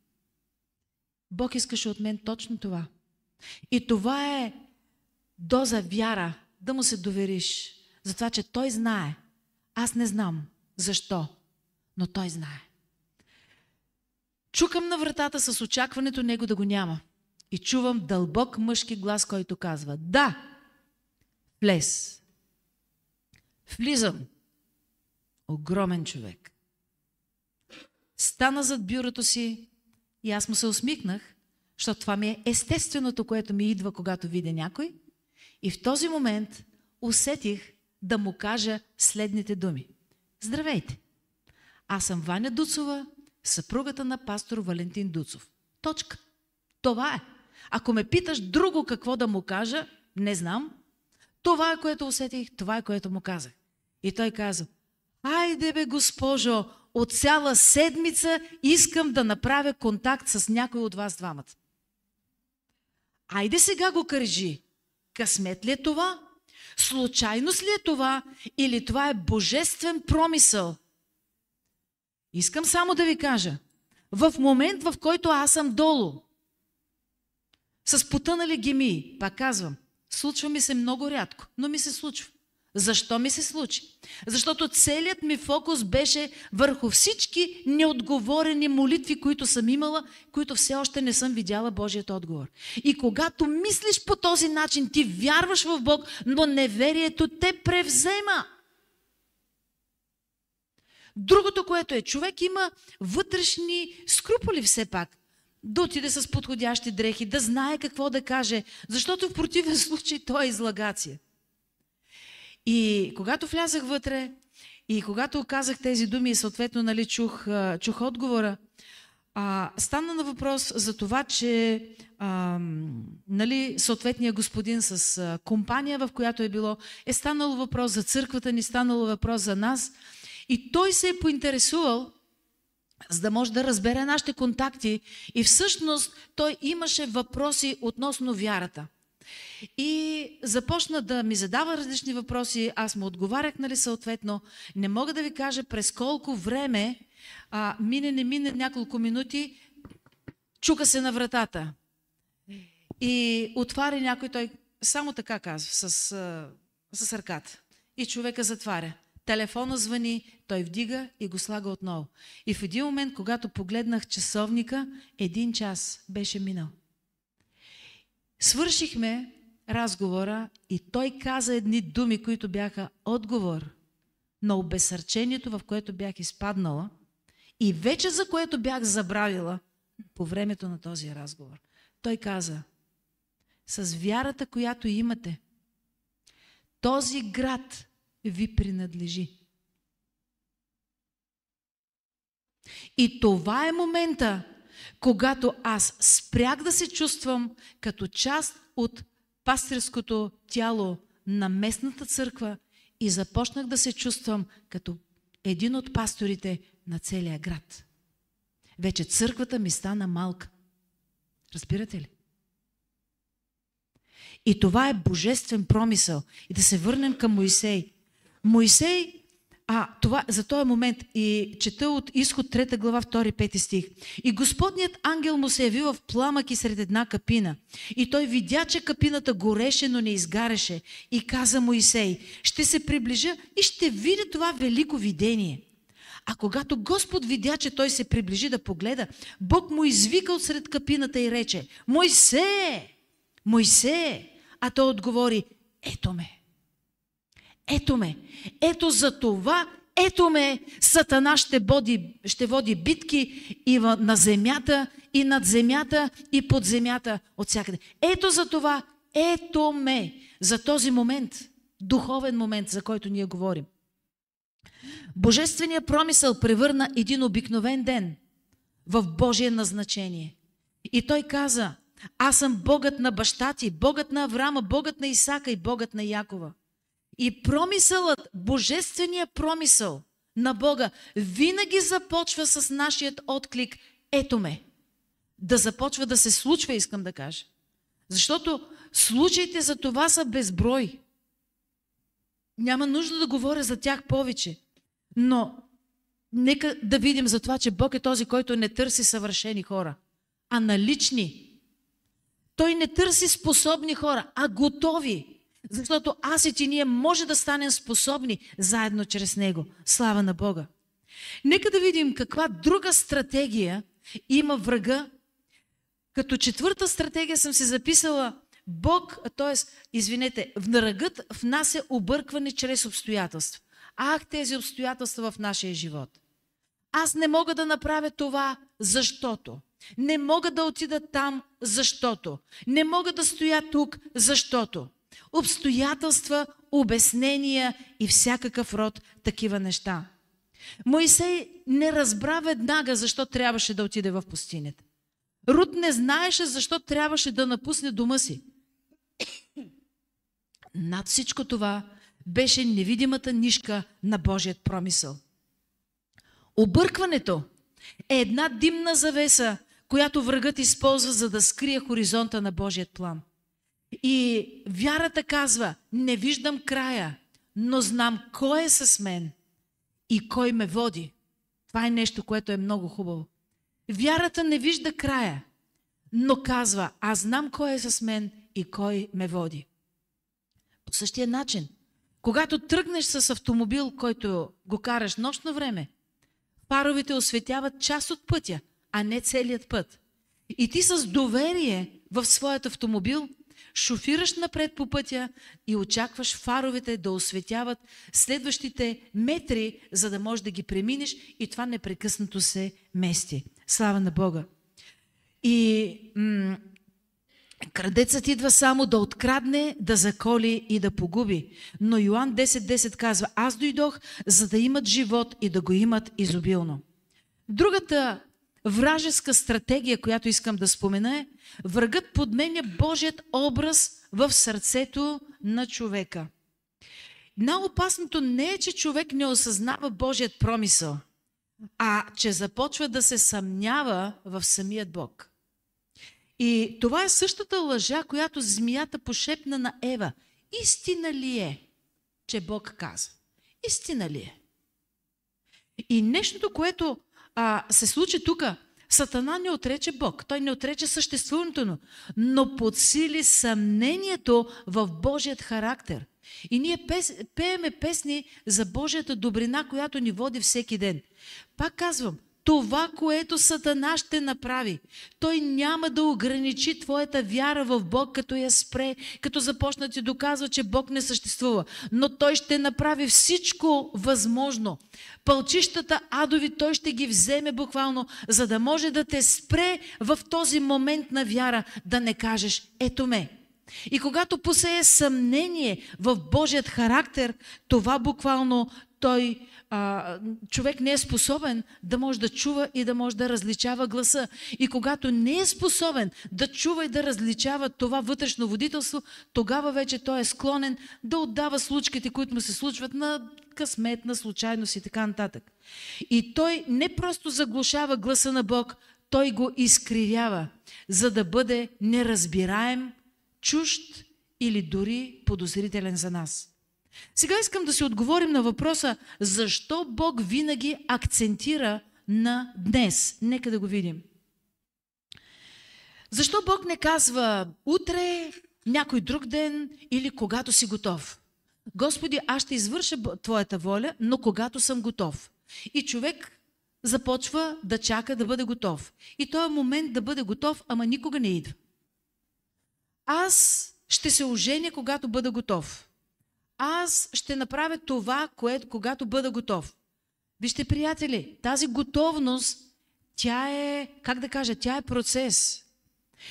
Бог искаше от мен точно това. И това е доза вяра, да му се довериш. За това, че той знае. Аз не знам защо, но той знае. Чукам на вратата с очакването него да го няма. И чувам дълбок мъжки глас, който казва: да, влез. Влизам. Огромен човек. Стана зад бюрото си и аз му се усмихнах, защото това ми е естественото, което ми идва, когато видя някой. И в този момент усетих да му кажа следните думи. Здравейте! Аз съм Ваня Дуцова, съпругата на пастор Валентин Дуцов. Точка. Това е. Ако ме питаш друго какво да му кажа, не знам. Това е, което усетих, това е, което му казах. И той каза: айде бе, госпожо, от цяла седмица искам да направя контакт с някой от вас двамата. Айде сега го кажи. Късмет ли е това? Случайност ли е това? Или това е божествен промисъл? Искам само да ви кажа, в момент, в който аз съм долу, с потънали гемии, пак казвам, случва ми се много рядко, но ми се случва. Защо ми се случи? Защото целият ми фокус беше върху всички неотговорени молитви, които съм имала, които все още не съм видяла Божият отговор. И когато мислиш по този начин, ти вярваш в Бог, но неверието те превзема. Другото, което е, човек има вътрешни скрупули все пак. Да отиде с подходящи дрехи, да знае какво да каже, защото в противен случай той е излагация. И когато влязах вътре и когато казах тези думи и съответно, нали, чух отговора, стана на въпрос за това, че нали, съответният господин с компания, в която е било, е станало въпрос за църквата ни, станало въпрос за нас. И той се е поинтересувал, за да може да разбере нашите контакти. И всъщност той имаше въпроси относно вярата. И започна да ми задава различни въпроси, аз му отговарях, нали, съответно. Не мога да ви кажа през колко време, не мине няколко минути, чука се на вратата. И отваря някой, той само така казва, с ръката. И човека затваря. Телефона звъни, той вдига и го слага отново. И в един момент, когато погледнах часовника, 1 час беше минал. Свършихме разговора и той каза едни думи, които бяха отговор на обезсърчението, в което бях изпаднала и вече за което бях забравила по времето на този разговор. Той каза: с вярата, която имате, този град ви принадлежи. И това е момента, когато аз спрях да се чувствам като част от пастирското тяло на местната църква и започнах да се чувствам като един от пасторите на целия град. Вече църквата ми стана малка. Разбирате ли? И това е божествен промисъл. И да се върнем към Моисей. Моисей за този момент и чета от Изход 3 глава 2-5 стих. И Господният ангел му се яви в пламък и сред една капина. И той видя, че капината гореше, но не изгареше. И каза Моисей: ще се приближа и ще видя това велико видение. А когато Господ видя, че той се приближи да погледа, Бог му извика от сред капината и рече: Моисее! Моисее! А той отговори: ето ме. Ето ме. Ето за това, ето ме, Сатана ще води битки и на земята, и над земята, и под земята, от всякъде. Ето за това, ето ме. За този момент, духовен момент, за който ние говорим. Божественият промисъл превърна един обикновен ден в Божие назначение. И той каза: аз съм Богът на баща ти, Богът на Авраама, Богът на Исака и Богът на Якова. И промисълът, божественият промисъл на Бога винаги започва с нашият отклик: ето ме. Да започва да се случва, искам да кажа. Защото случаите за това са безброй. Няма нужда да говоря за тях повече. Но нека да видим за това, че Бог е този, който не търси съвършени хора, а налични. Той не търси способни хора, а готови. Защото аз и ти ние може да станем способни заедно чрез Него. Слава на Бога! Нека да видим каква друга стратегия има врага. Като четвърта стратегия съм си записала: врагът внася объркване чрез обстоятелства. Тези обстоятелства в нашия живот. Аз не мога да направя това, защото. Не мога да отида там, защото. Не мога да стоя тук, защото. Обстоятелства, обяснения и всякакъв род такива неща. Моисей не разбра веднага защо трябваше да отиде в пустинята. Рут не знаеше защо трябваше да напусне дома си. Над всичко това беше невидимата нишка на Божият промисъл. Объркването е една димна завеса, която врагът използва, за да скрие хоризонта на Божият план. И вярата казва: не виждам края, но знам кой е с мен и кой ме води. Това е нещо, което е много хубаво. Вярата не вижда края, но казва: аз знам кой е с мен и кой ме води. По същия начин, когато тръгнеш с автомобил, който го караш нощно време, фаровете осветяват част от пътя, а не целият път. И ти с доверие в своят автомобил шофираш напред по пътя и очакваш фаровете да осветяват следващите метри, за да можеш да ги преминеш, и това непрекъснато се мести. Слава на Бога! И крадецът идва само да открадне, да заколи и да погуби. Но Йоан 10:10 казва: аз дойдох, за да имат живот и да го имат изобилно. Другата вражеска стратегия, която искам да спомена, е: врагът подменя Божият образ в сърцето на човека. Най-опасното не е, че човек не осъзнава Божият промисъл, а че започва да се съмнява в самият Бог. И това е същата лъжа, която змията пошепна на Ева. Истина ли е, че Бог каза? Истина ли е? И нещото, което се случи тук, Сатана не отрече Бог, той не отрече съществуването му, но подсили съмнението в Божият характер. И ние пееме песни за Божията добрина, която ни води всеки ден. Пак казвам, това, което Сатана ще направи, той няма да ограничи твоята вяра в Бог, като я спре, като започна ти доказва, че Бог не съществува. Но той ще направи всичко възможно. Пълчищата адови той ще ги вземе буквално, за да може да те спре в този момент на вяра, да не кажеш: ето ме. И когато посее съмнение в Божият характер, това буквално човек не е способен да може да чува и да може да различава гласа. И когато не е способен да чува и да различава това вътрешно водителство, тогава вече той е склонен да отдава случките, които му се случват на късмет, на случайност и така нататък. И той не просто заглушава гласа на Бог, той го изкривява, за да бъде неразбираем, чужд или дори подозрителен за нас. Сега искам да си отговорим на въпроса, защо Бог винаги акцентира на днес. Нека да го видим. Защо Бог не казва утре, някой друг ден или когато си готов? Господи, аз ще извърша Твоята воля, но когато съм готов. И човек започва да чака да бъде готов. И този момент да бъде готов, ама никога не идва. Аз ще се оженя, когато бъда готов. Аз ще направя това, когато бъда готов. Вижте, приятели, тази готовност, тя е, тя е процес.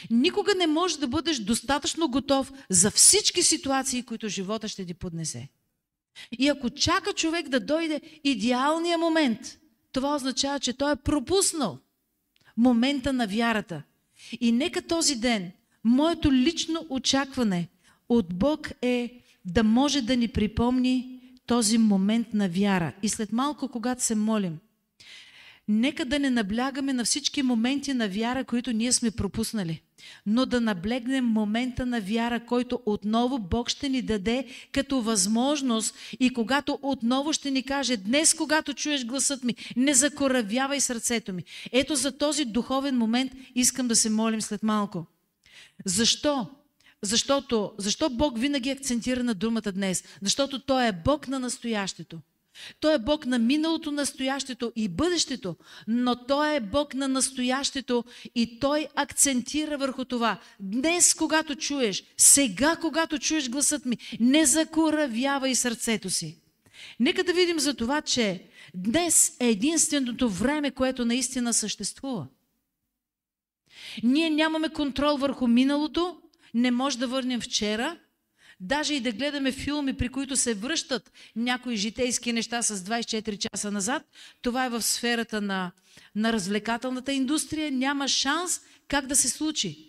Никога не можеш да бъдеш достатъчно готов за всички ситуации, които живота ще ти поднесе. И ако чака човек да дойде идеалния момент, това означава, че той е пропуснал момента на вярата. И нека този ден, моето лично очакване от Бог е да може да ни припомни този момент на вяра. И след малко, когато се молим, нека да не наблягаме на всички моменти на вяра, които ние сме пропуснали, но да наблегнем момента на вяра, който отново Бог ще ни даде като възможност и когато отново ще ни каже, днес, когато чуеш гласът ми, не закоравявай сърцето ми. Ето за този духовен момент искам да се молим след малко. Защо? Защо Бог винаги акцентира на думата днес? Защото Той е Бог на настоящето. Той е Бог на миналото, настоящето и бъдещето, но Той е Бог на настоящето и Той акцентира върху това. Днес, когато чуеш, сега, когато чуеш гласът ми, не закоравявай сърцето си. Нека да видим за това, че днес е единственото време, което наистина съществува. Ние нямаме контрол върху миналото, не може да върнем вчера, даже и да гледаме филми, при които се връщат някои житейски неща с 24 часа назад, това е в сферата на развлекателната индустрия, няма шанс как да се случи.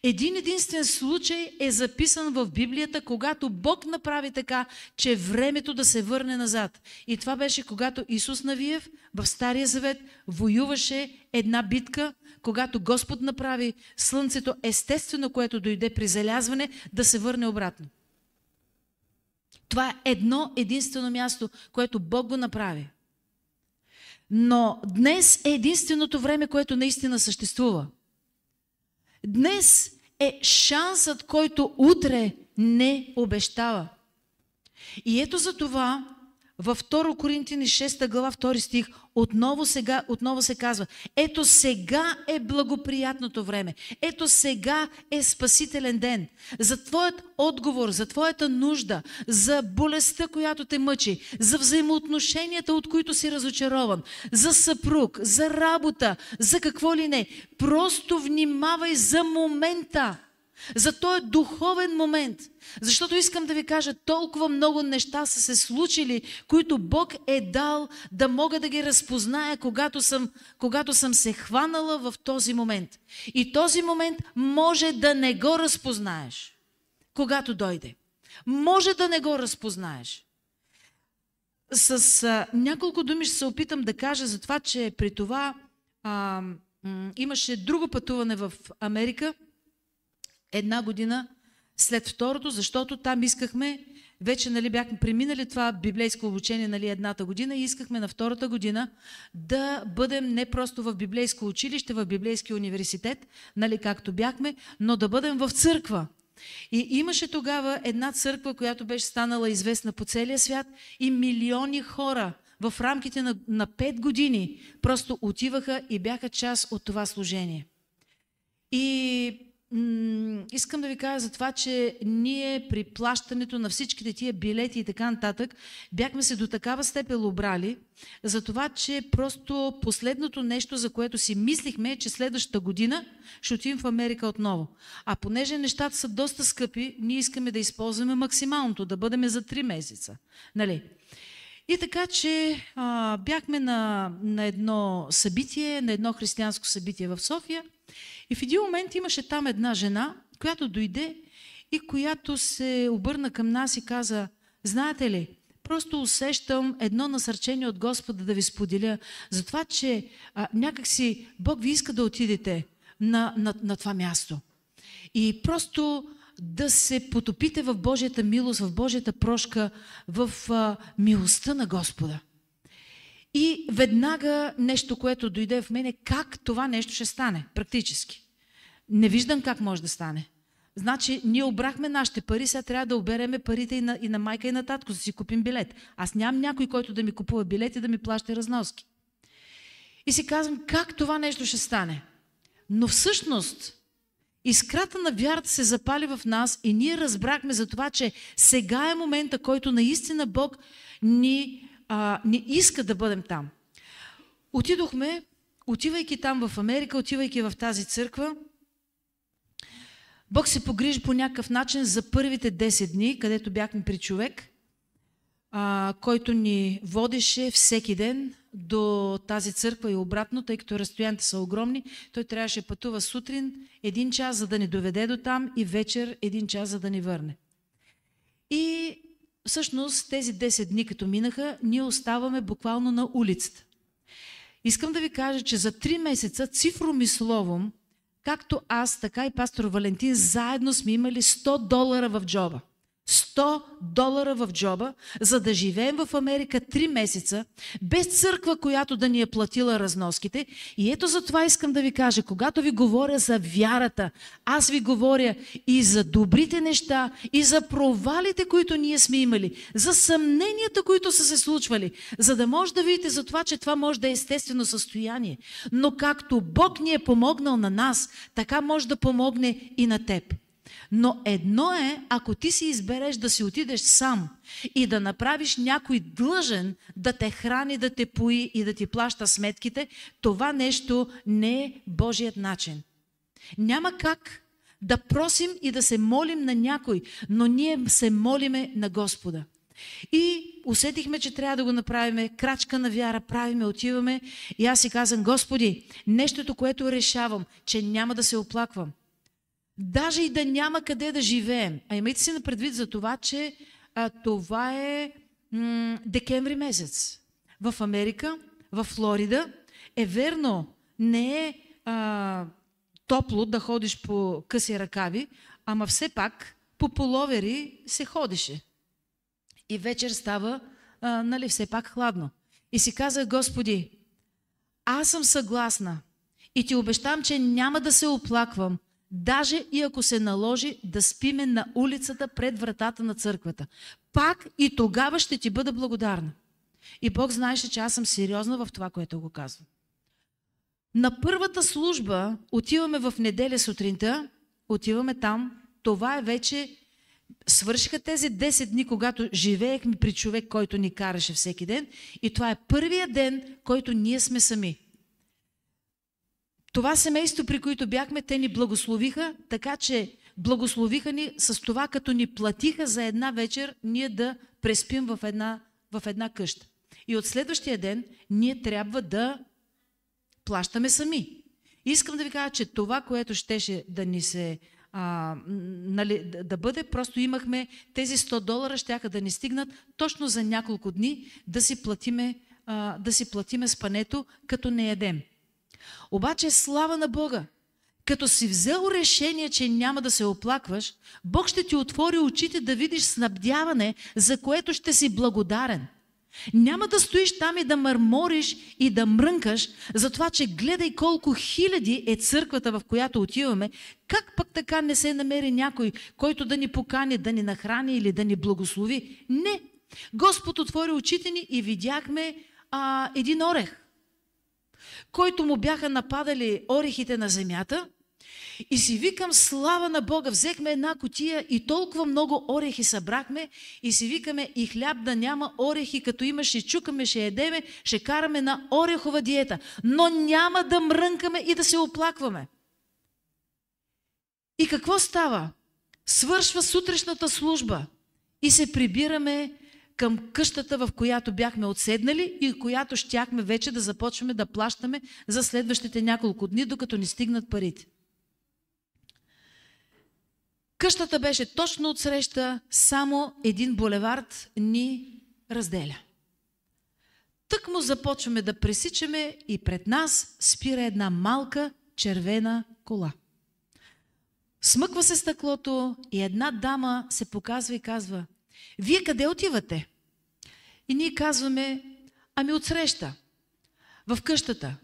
Един единствен случай е записан в Библията, когато Бог направи така, че времето да се върне назад. И това беше когато Исус Навиев в Стария Завет воюваше една битка, когато Господ направи слънцето естествено, което дойде при залязване, да се върне обратно. Това е едно единствено място, което Бог го направи. Но днес е единственото време, което наистина съществува. Днес е шансът, който утре не обещава. И ето за това във 2 Коринтияни 6 глава 2 стих отново се казва: ето сега е благоприятното време. Ето сега е спасителен ден. За твоят отговор, за твоята нужда, за болестта, която те мъчи, за взаимоотношенията, от които си разочарован, за съпруг, за работа, за какво ли не. Просто внимавай за момента. За този духовен момент. Защото искам да ви кажа, толкова много неща са се случили, които Бог е дал да мога да ги разпозная, когато съм се хванала в този момент. И този момент може да не го разпознаеш, когато дойде. Може да не го разпознаеш. С няколко думи ще се опитам да кажа за това, че при това имаше друго пътуване в Америка, една година след второто, защото там искахме, вече бяхме преминали това библейско обучение едната година и искахме на втората година да бъдем не просто в библейско училище, в библейски университет, както бяхме, но да бъдем в църква. И имаше тогава една църква, която беше станала известна по целия свят и милиони хора в рамките на 5 години просто отиваха и бяха част от това служение. И искам да ви кажа за това, че ние при плащането на всичките тия билети и така нататък бяхме се до такава степен обрали, за това, че просто последното нещо, за което си мислихме, е, че следващата година ще отидем в Америка отново. А понеже нещата са доста скъпи, ние искаме да използваме максималното, да бъдем за 3 месеца. Нали? И така, че бяхме на едно събитие, на едно християнско събитие в София. И в един момент имаше там една жена, която дойде и която се обърна към нас и каза: знаете ли, просто усещам едно насърчение от Господа да ви споделя за това, че някакси Бог ви иска да отидете на това място. И просто да се потопите в Божията милост, в Божията прошка, в милостта на Господа. И веднага нещо, което дойде в мене, как това нещо ще стане практически. Не виждам как може да стане. Значи, ние обрахме нашите пари, сега трябва да обереме парите и на майка и на татко, за да си купим билет. Аз нямам някой, който да ми купува билет и да ми плаща разноски. И си казвам, как това нещо ще стане? Но всъщност, искрата на вярата се запали в нас и ние разбрахме за това, че сега е момента, който наистина Бог ни иска да бъдем там. Отивайки там в Америка, отивайки в тази църква, Бог се погрижи по някакъв начин за първите 10 дни, където бяхме при човек, който ни водеше всеки ден до тази църква и обратно, тъй като разстоянията са огромни. Той трябваше да пътува сутрин 1 час, за да ни доведе до там, и вечер 1 час, за да ни върне. И всъщност тези 10 дни, като минаха, ние оставаме буквално на улицата. Искам да ви кажа, че за 3 месеца цифром и словом, както аз, така и пастор Валентин, заедно сме имали $100 в джоба. $100 в джоба, за да живеем в Америка 3 месеца, без църква, която да ни е платила разноските. И ето за това искам да ви кажа, когато ви говоря за вярата, аз ви говоря и за добрите неща, и за провалите, които ние сме имали, за съмненията, които са се случвали, за да може да видите за това, че това може да е естествено състояние. Но както Бог ни е помогнал на нас, така може да помогне и на теб. Но едно е, ако ти си избереш да си отидеш сам и да направиш някой длъжен да те храни, да те пои и да ти плаща сметките, това нещо не е Божият начин. Няма как да просим и да се молим на някой, но ние се молиме на Господа. И усетихме, че трябва да го направим, крачка на вяра, правиме, отиваме, и аз си казвам, Господи, нещото, което решавам, че няма да се оплаквам. Даже и да няма къде да живеем. А имайте си на предвид за това, че това е декември месец. В Америка, в Флорида, е верно, не е топло да ходиш по къси ръкави, ама все пак по половери се ходеше. И вечер става, все пак хладно. И си казах, Господи, аз съм съгласна и ти обещам, че няма да се оплаквам, даже и ако се наложи да спиме на улицата пред вратата на църквата. Пак и тогава ще ти бъда благодарна. И Бог знаеше, че аз съм сериозна в това, което го казвам. На първата служба отиваме в неделя сутринта, отиваме там, това е вече, свършиха тези 10 дни, когато живеехме при човек, който ни караше всеки ден, и това е първия ден, който ние сме сами. Това семейство, при които бяхме, те ни благословиха, така че благословиха ни с това, като ни платиха за една вечер, ние да преспим в една къща. И от следващия ден ние трябва да плащаме сами. Искам да ви кажа, че това, което щеше да ни се да бъде, просто имахме тези $100, щяха да ни стигнат точно за няколко дни да си платиме спането, като не ядем. Обаче слава на Бога, като си взел решение, че няма да се оплакваш, Бог ще ти отвори очите да видиш снабдяване, за което ще си благодарен. Няма да стоиш там и да мърмориш и да мрънкаш за това, че гледай колко хиляди е църквата, в която отиваме, как пък така не се намери някой, който да ни покани, да ни нахрани или да ни благослови. Не! Господ отвори очите ни и видяхме един орех, който му бяха нападали орехите на земята, и си викам, слава на Бога, взехме една кутия и толкова много орехи събрахме, и си викаме, и хляб да няма, орехи като имаш, ще чукаме, ще едеме, ще караме на орехова диета, но няма да мрънкаме и да се оплакваме. И какво става? Свършва сутрешната служба и се прибираме към къщата, в която бяхме отседнали и която щяхме вече да започваме да плащаме за следващите няколко дни, докато ни стигнат парите. Къщата беше точно отсреща, само един булевард ни разделя. Тък му започваме да пресичаме и пред нас спира една малка червена кола. Смъква се стъклото и една дама се показва и казва: вие къде отивате? И ние казваме: ами отсреща, в къщата.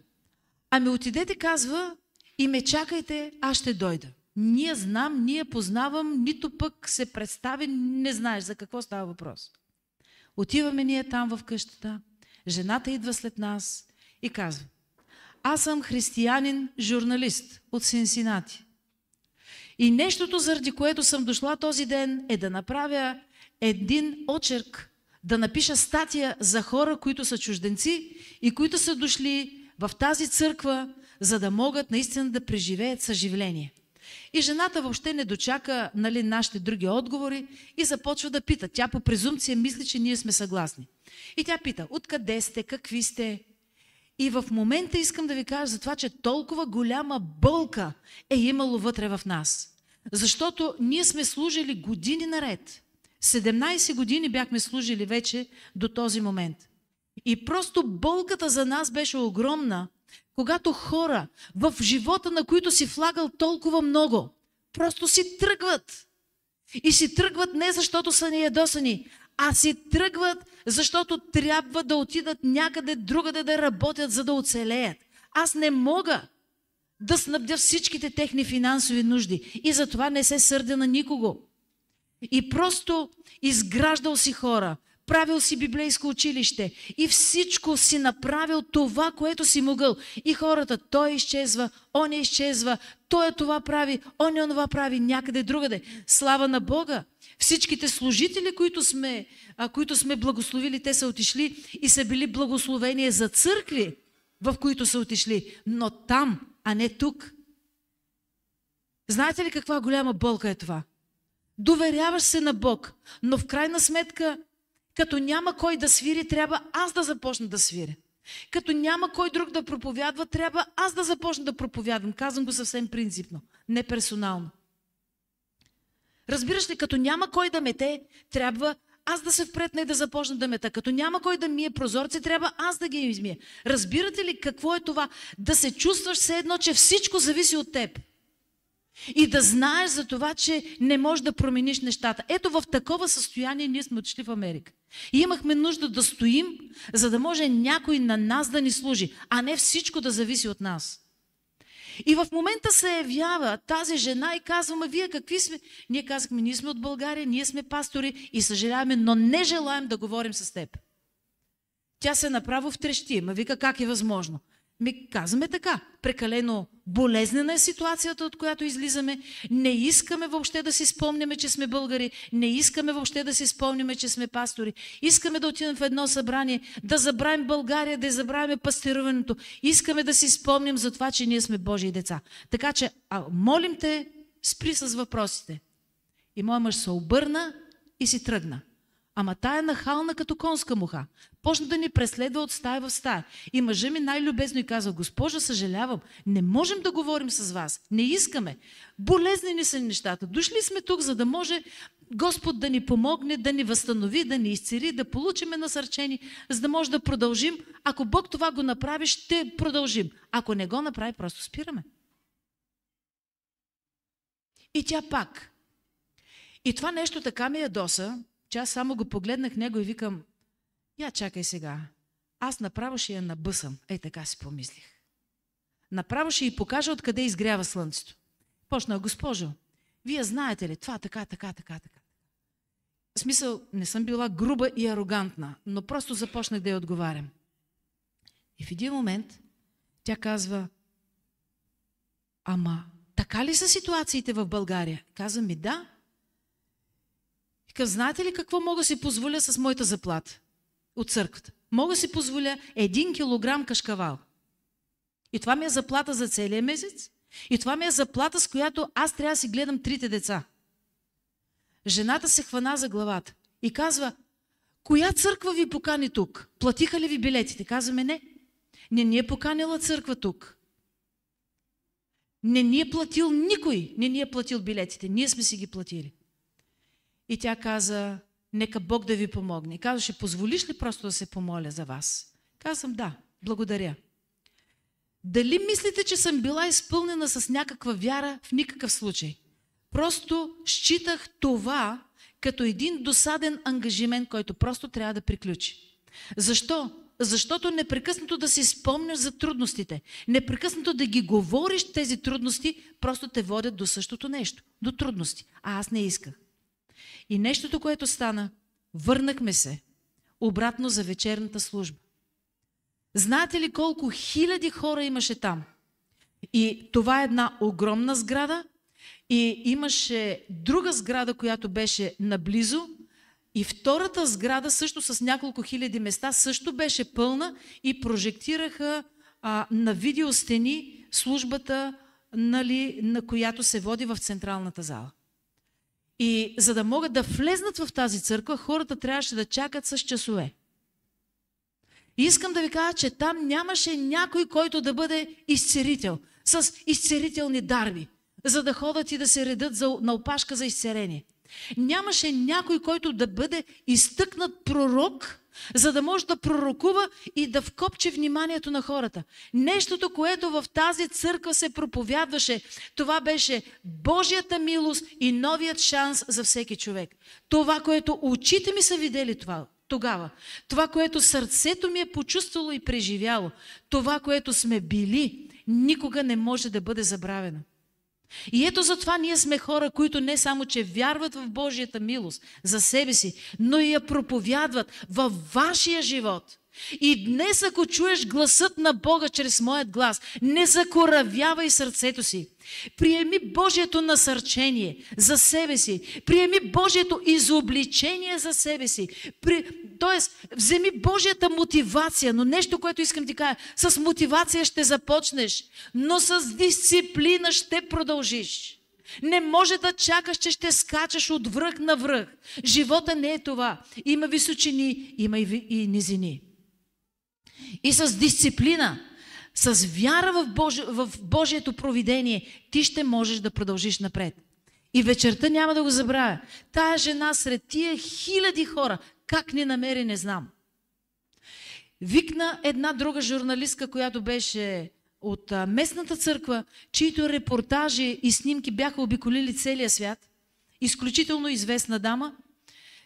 Ами отидете, казва, и ме чакайте, аз ще дойда. Ние знам, ние познавам, нито пък се представи, не знаеш за какво става въпрос. Отиваме ние там в къщата, жената идва след нас и казва: аз съм християнин, журналист от Синсинати. И нещото, заради което съм дошла този ден, е да направя един очерк, да напиша статия за хора, които са чужденци и които са дошли в тази църква, за да могат наистина да преживеят съживление. И жената въобще не дочака, нали, нашите други отговори и започва да пита. Тя по презумпция мисли, че ние сме съгласни. И тя пита: откъде сте, какви сте? И в момента искам да ви кажа за това, че толкова голяма болка е имало вътре в нас. Защото ние сме служили години наред. 17 години бяхме служили вече до този момент. И просто болката за нас беше огромна, когато хора в живота, на които си влагал толкова много, просто си тръгват. И си тръгват не защото са ни ядосани, а си тръгват, защото трябва да отидат някъде другаде да работят, за да оцелеят. Аз не мога да снабдя всичките техни финансови нужди и затова не се сърдя на никого. И просто изграждал си хора, правил си библейско училище и всичко си направил това, което си могъл. И хората: той изчезва, он изчезва, той това прави, он онова прави някъде другаде. Слава на Бога! Всичките служители, които сме благословили, те са отишли и са били благословения за църкви, в които са отишли, но там, а не тук. Знаете ли каква голяма болка е това? Доверяваш се на Бог, но в крайна сметка, като няма кой да свири, трябва аз да започна да свиря. Като няма кой друг да проповядва, трябва аз да започна да проповядвам. Казвам го съвсем принципно, не персонално. Разбираш ли, като няма кой да мете, трябва аз да се впретна и да започна да мета. Като няма кой да мие прозорци, трябва аз да ги измия. Разбирате ли какво е това? Да се чувстваш все едно, че всичко зависи от теб. И да знаеш за това, че не можеш да промениш нещата. Ето в такова състояние ние сме отишли в Америка. И имахме нужда да стоим, за да може някой на нас да ни служи, а не всичко да зависи от нас. И в момента се явява тази жена и казва: вие какви сме? Ние казахме: ние сме от България, ние сме пастори и съжаляваме, но не желаем да говорим с теб. Тя се направо втрещи. Вика: как е възможно? Ми казваме така: прекалено болезнена е ситуацията, от която излизаме. Не искаме въобще да си спомняме, че сме българи. Не искаме въобще да си спомняме, че сме пастори. Искаме да отидем в едно събрание, да забравим България, да забравим пастируването. Искаме да си спомним за това, че ние сме Божии деца. Така че, молим те, спри с въпросите. И моя мъж се обърна и си тръгна. Ама тая нахална като конска муха. Почна да ни преследва от стая в стая. И мъжа ми най-любезно и каза: госпожа, съжалявам, не можем да говорим с вас. Не искаме. Болезнени са нещата. Дошли сме тук, за да може Господ да ни помогне, да ни възстанови, да ни изцели, да получиме насърчение, за да може да продължим. Ако Бог това го направи, ще продължим. Ако не го направи, просто спираме. И тя пак. И това нещо така ме ядоса, че аз само го погледнах него и викам: я чакай сега, аз направо ще я набъсам. Така си помислих. Направо ще й покажа откъде изгрява слънцето. Почна: госпожо, вие знаете ли това така. В смисъл, не съм била груба и арогантна, но просто започнах да я отговарям. И в един момент тя казва: ама така ли са ситуациите в България? Казвам: ми да. Знаете ли какво мога да си позволя с моята заплата от църквата? Мога да си позволя 1 килограм кашкавал. И това ми е заплата за целия месец. И това ми е заплата, с която аз трябва да си гледам 3 деца. Жената се хвана за главата и казва: коя църква ви покани тук? Платиха ли ви билетите? Казваме: не. Не ни е поканила църква тук. Не ни е платил никой. Не ни е платил билетите. Ние сме си ги платили. И тя каза: нека Бог да ви помогне. Казваше: позволиш ли просто да се помоля за вас? Казвам: да, благодаря. Дали мислите, че съм била изпълнена с някаква вяра? В никакъв случай. Просто считах това като един досаден ангажимент, който просто трябва да приключи. Защо? Защото непрекъснато да си спомняш за трудностите, непрекъснато да ги говориш тези трудности, просто те водят до същото нещо, до трудности. А аз не исках. И нещото, което стана, върнахме се обратно за вечерната служба. Знаете ли колко хиляди хора имаше там? И това е една огромна сграда, и имаше друга сграда, която беше наблизо, и втората сграда също с няколко хиляди места също беше пълна и прожектираха на видеостени службата, нали, на която се води в централната зала. И за да могат да влезнат в тази църква, хората трябваше да чакат с часове. И искам да ви кажа, че там нямаше някой, който да бъде изцерител, с изцерителни дарби, за да ходят и да се редат на опашка за изцерение. Нямаше някой, който да бъде изтъкнат пророк, за да може да пророкува и да вкопче вниманието на хората. Нещото, което в тази църква се проповядваше, това беше Божията милост и новият шанс за всеки човек. Това, което очите ми са видели тогава, това, което сърцето ми е почувствало и преживяло, това, което сме били, никога не може да бъде забравено. И ето затова ние сме хора, които не само, че вярват в Божията милост за себе си, но и я проповядват във вашия живот. И днес, ако чуеш гласът на Бога чрез моят глас, не закоравявай сърцето си. Приеми Божието насърчение за себе си. Приеми Божието изобличение за себе си. Тоест, вземи Божията мотивация, но нещо, което искам ти кажа, с мотивация ще започнеш, но с дисциплина ще продължиш. Не може да чакаш, че ще скачаш от връх на връх. Живота не е това. Има височини, има и низини. И с дисциплина, с вяра в Божието провидение, ти ще можеш да продължиш напред. И вечерта няма да го забравя. Тая жена сред тия хиляди хора, как ни намери, не знам. Викна една друга журналистка, която беше от местната църква, чието репортажи и снимки бяха обиколили целия свят. Изключително известна дама,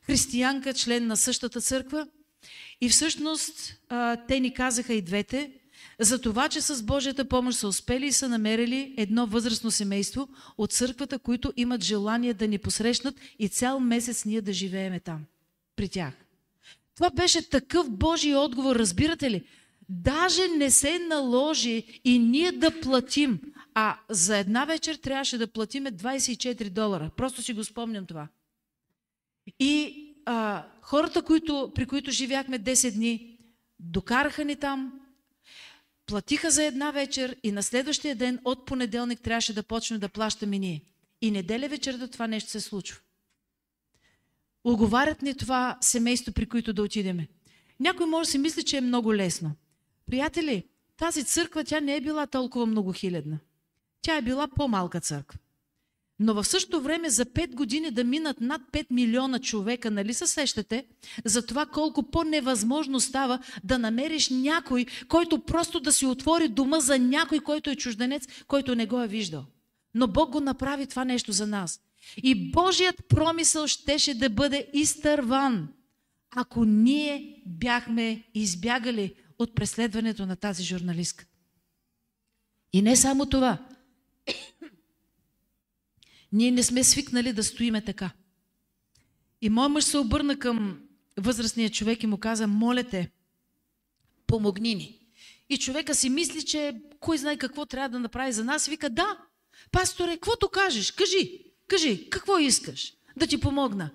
християнка, член на същата църква. И всъщност те ни казаха и двете, за това, че с Божията помощ са успели и са намерили едно възрастно семейство от църквата, които имат желание да ни посрещнат и цял месец ние да живееме там, при тях. Това беше такъв Божий отговор, разбирате ли? Даже не се наложи и ние да платим, а за една вечер трябваше да платиме $24. Просто си го спомням това. И хората, при които живяхме 10 дни, докараха ни там, платиха за една вечер и на следващия ден от понеделник трябваше да почнем да плащаме ние. И неделя вечерта това нещо се случва. Уговарят ни това семейство, при които да отидеме. Някой може да си мисли, че е много лесно. Приятели, тази църква, тя не е била толкова многохилядна. Тя е била по-малка църква. Но в същото време за 5 години да минат над 5 милиона човека, нали се сещате, за това колко по-невъзможно става да намериш някой, който просто да си отвори дома за някой, който е чужденец, който не го е виждал. Но Бог го направи това нещо за нас. И Божият промисъл щеше да бъде изтърван, ако ние бяхме избягали от преследването на тази журналистка. И не само това. Ние не сме свикнали да стоиме така. И моят мъж се обърна към възрастния човек и му каза: моля те, помогни ни. И човека си мисли, че кой знае какво трябва да направи за нас. Вика: да, пасторе, каквото кажеш, кажи, какво искаш да ти помогна.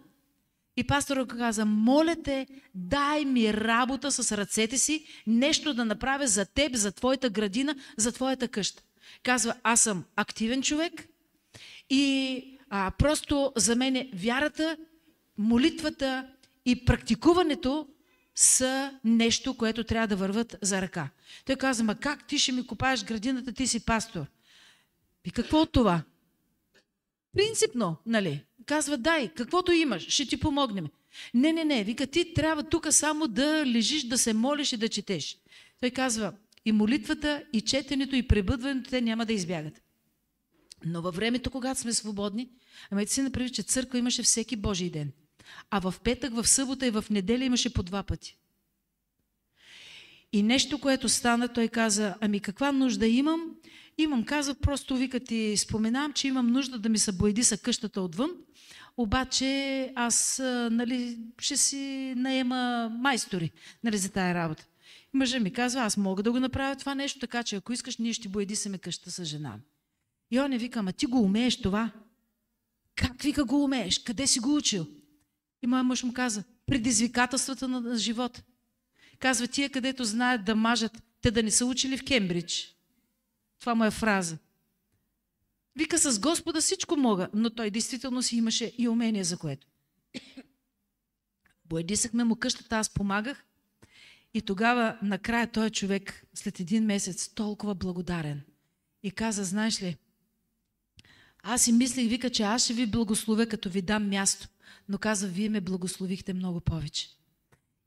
И пасторът каза: моля те, дай ми работа с ръцете си, нещо да направя за теб, за твоята градина, за твоята къща. Казва: аз съм активен човек и просто за мен вярата, молитвата и практикуването са нещо, което трябва да върват за ръка. Той каза: ма как ти ще ми копаеш градината, ти си пастор? И какво от това? Принципно, нали? Казва: дай, каквото имаш, ще ти помогнем. Не, вика, ти трябва тук само да лежиш, да се молиш и да четеш. Той казва: и молитвата, и четенето, и пребъдването те няма да избягат. Но във времето, когато сме свободни, имайте си направи, че църква имаше всеки Божий ден. А в петък, в събота и в неделя имаше по 2 пъти. И нещо, което стана, той каза, ами каква нужда имам? Имам, каза, просто вика ти споменавам, че имам нужда да ми се боядиса къщата отвън, обаче аз нали, ще си наема майстори нали, за тая работа. Мъжа ми казва, аз мога да го направя това нещо, така че ако искаш, ние ще боядисаме къщата с жена. И он вика, ама ти го умееш това? Как вика го умееш? Къде си го учил? И моя мъж му каза, предизвикателствата на живота. Казва, тия където знаят да мажат, те да не са учили в Кембридж. Това му е фраза. Вика, с Господа всичко мога, но той действително си имаше и умение за което. Боядисахме му къщата, аз помагах и тогава накрая той човек след 1 месец толкова благодарен и каза, знаеш ли, аз си мислих, вика, че аз ще ви благословя, като ви дам място, но казва, вие ме благословихте много повече.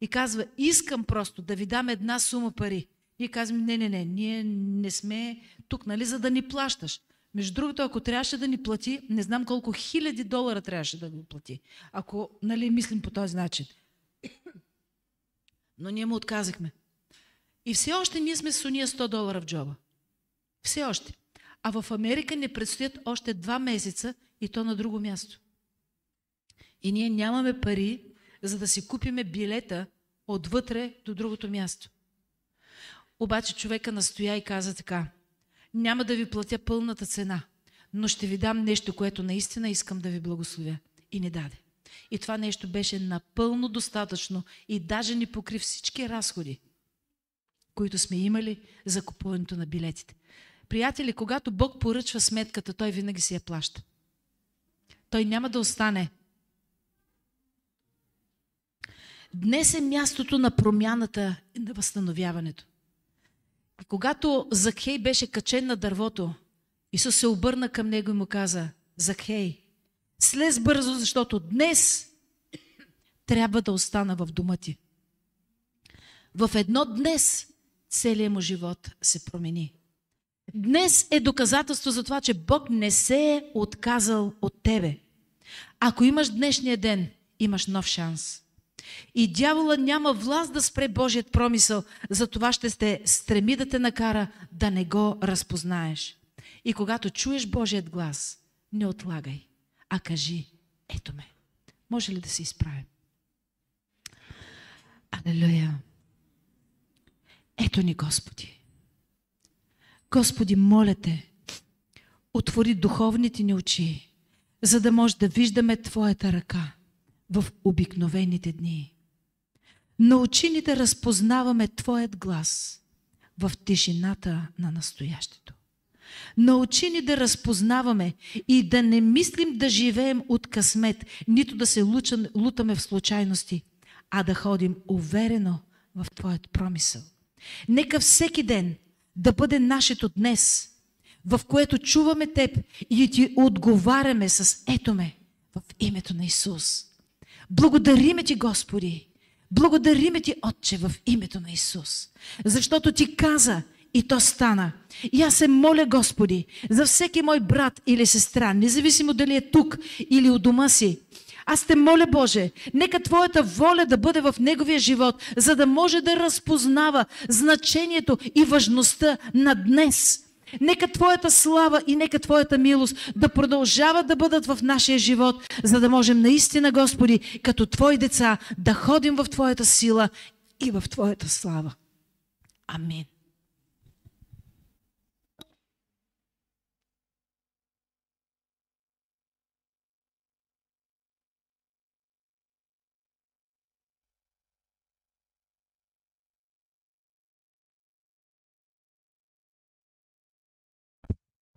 И казва, искам просто да ви дам една сума пари. И казвам, не, ние не сме тук, нали, за да ни плащаш. Между другото, ако трябваше да ни плати, не знам колко $1000 трябваше да ни плати, ако нали, мислим по този начин. Но ние му отказахме. И все още ние сме с уния $100 в джоба. Все още. А в Америка не предстоят още 2 месеца и то на друго място. И ние нямаме пари, за да си купиме билета отвътре до другото място. Обаче човека настоя и каза така, няма да ви платя пълната цена, но ще ви дам нещо, което наистина искам да ви благословя. И не даде. И това нещо беше напълно достатъчно и даже ни покри всички разходи, които сме имали за купуването на билетите. Приятели, когато Бог поръчва сметката, Той винаги си я плаща. Той няма да остане. Днес е мястото на промяната и на възстановяването. И когато Закхей беше качен на дървото, Исус се обърна към него и му каза, Закхей, слез бързо, защото днес трябва да остана в дома ти. В едно днес целият му живот се промени. Днес е доказателство за това, че Бог не се е отказал от тебе. Ако имаш днешния ден, имаш нов шанс. И дявола няма власт да спре Божият промисъл, за това ще се стреми да те накара да не го разпознаеш. И когато чуеш Божият глас, не отлагай, а кажи, ето ме. Може ли да се изправим? Алелуя! Ето ни, Господи! Господи, моля Те, отвори духовните ни очи, за да може да виждаме Твоята ръка в обикновените дни. Научи ни да разпознаваме Твоят глас в тишината на настоящето. Научи ни да разпознаваме и да не мислим да живеем от късмет, нито да се лутаме в случайности, а да ходим уверено в Твоят промисъл. Нека всеки ден да бъде нашето днес, в което чуваме Теб и Ти отговаряме с ето ме в името на Исус. Благодариме Ти, Господи! Благодариме Ти, Отче, в името на Исус. Защото Ти каза и то стана. И аз се моля, Господи, за всеки мой брат или сестра, независимо дали е тук или у дома си. Аз те моля, Боже, нека Твоята воля да бъде в неговия живот, за да може да разпознава значението и важността на днес. Нека Твоята слава и нека Твоята милост да продължават да бъдат в нашия живот, за да можем наистина, Господи, като Твои деца, да ходим в Твоята сила и в Твоята слава. Амин.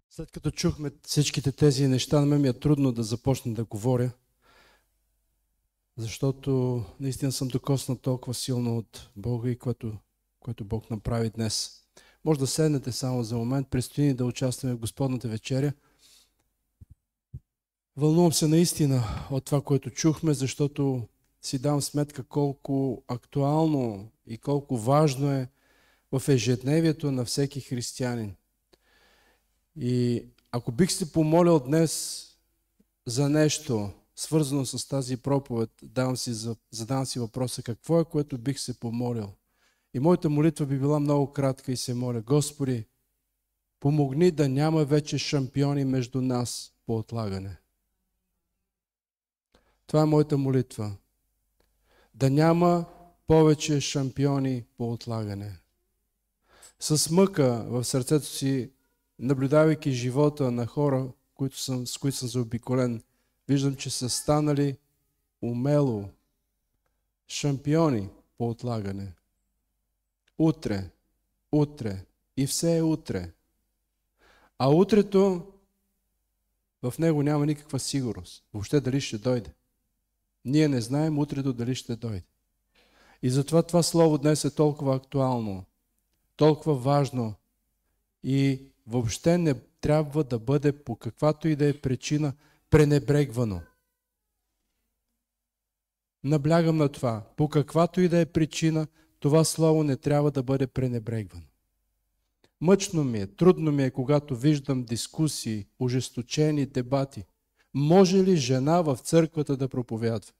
След като чухме всичките тези неща, на мен ми е трудно да започна да говоря, защото наистина съм докоснат толкова силно от Бога и което Бог направи днес. Може да седнете само за момент, предстои ни да участваме в Господната вечеря. Вълнувам се наистина от това, което чухме, защото си дам сметка колко актуално и колко важно е в ежедневието на всеки християнин. И Ако бих се помолил днес за нещо, свързано с тази проповед, задавам си въпроса, какво е, което бих се помолил? И моята молитва би била много кратка и се моля: Господи, помогни да няма вече шампиони между нас по отлагане. Това е моята молитва. Да няма повече шампиони по отлагане. С мъка в сърцето си, наблюдавайки живота на хора, с които съм заобиколен, виждам, че са станали умело шампиони по отлагане. Утре, утре и все е утре. А утрето, в него няма никаква сигурност. Въобще дали ще дойде. Ние не знаем утрето дали ще дойде. И затова това слово днес е толкова актуално, толкова важно и въобще не трябва да бъде по каквато и да е причина пренебрегвано. Наблягам на това. По каквато и да е причина, това слово не трябва да бъде пренебрегвано. Мъчно ми е, трудно ми е, когато виждам дискусии, ожесточени дебати. Може ли жена в църквата да проповядва?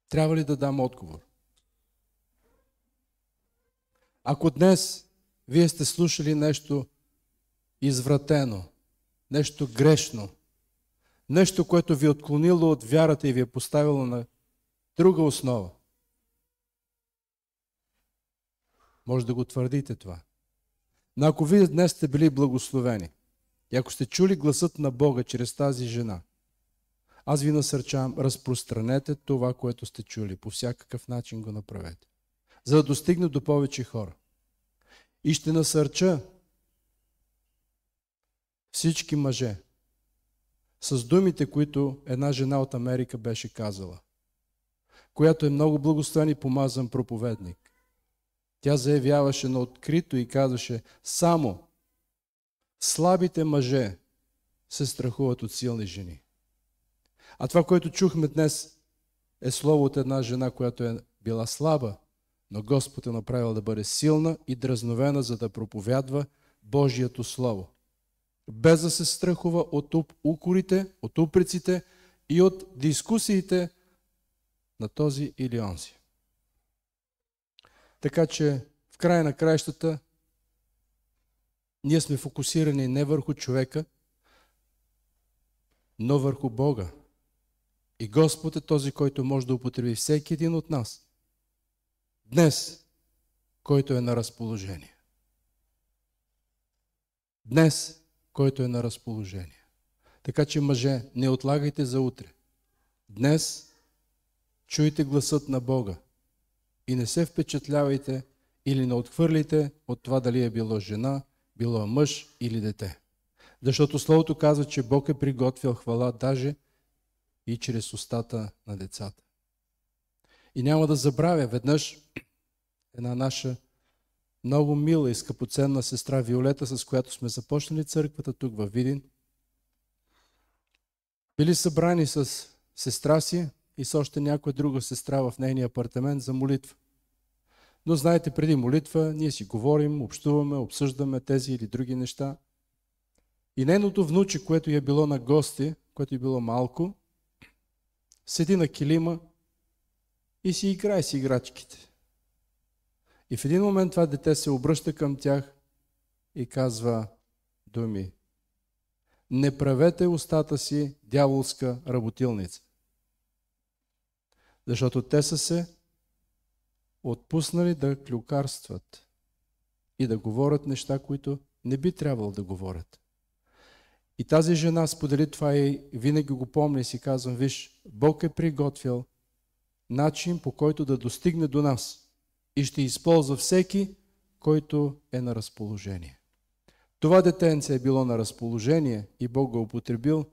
Трябва ли да дам отговор? Ако днес вие сте слушали нещо извратено, нещо грешно, нещо, което ви е отклонило от вярата и ви е поставило на друга основа, може да го твърдите това. Но ако вие днес сте били благословени и ако сте чули гласът на Бога чрез тази жена, аз ви насърчавам, разпространете това, което сте чули. По всякакъв начин го направете, за да достигне до повече хора. И ще насърча всички мъже с думите, които една жена от Америка беше казала, която е много благословен и помазан проповедник. Тя заявяваше на открито и казваше: само слабите мъже се страхуват от силни жени. А това, което чухме днес, е слово от една жена, която е била слаба, но Господ е направил да бъде силна и дразновена, за да проповядва Божието Слово. Без да се страхува от укорите, от упреците и от дискусиите на този или онзи. Така че в края на краищата ние сме фокусирани не върху човека, но върху Бога. И Господ е този, който може да употреби всеки един от нас днес, който е на разположение. Днес, който е на разположение. Така че, мъже, не отлагайте за утре. Днес чуйте гласът на Бога и не се впечатлявайте или не отхвърлите от това дали е било жена, било мъж или дете. Защото Словото казва, че Бог е приготвил хвала даже и чрез устата на децата. И няма да забравя, веднъж една наша много мила и скъпоценна сестра Виолета, с която сме започнали църквата тук във Видин, били събрани с сестра си и с още някоя друга сестра в нейния апартамент за молитва. Но знаете, преди молитва ние си говорим, общуваме, обсъждаме тези или други неща. И нейното внуче, което е било на гости, което е било малко, седи на килима и си играе с играчките. И в един момент това дете се обръща към тях и казва думи: не правете устата си дяволска работилница. Защото те са се отпуснали да клюкарстват и да говорят неща, които не би трябвало да говорят. И тази жена сподели това и винаги го помня и си казвам: виж, Бог е приготвил начин, по който да достигне до нас и ще използва всеки, който е на разположение. Това детенце е било на разположение и Бог го употребил,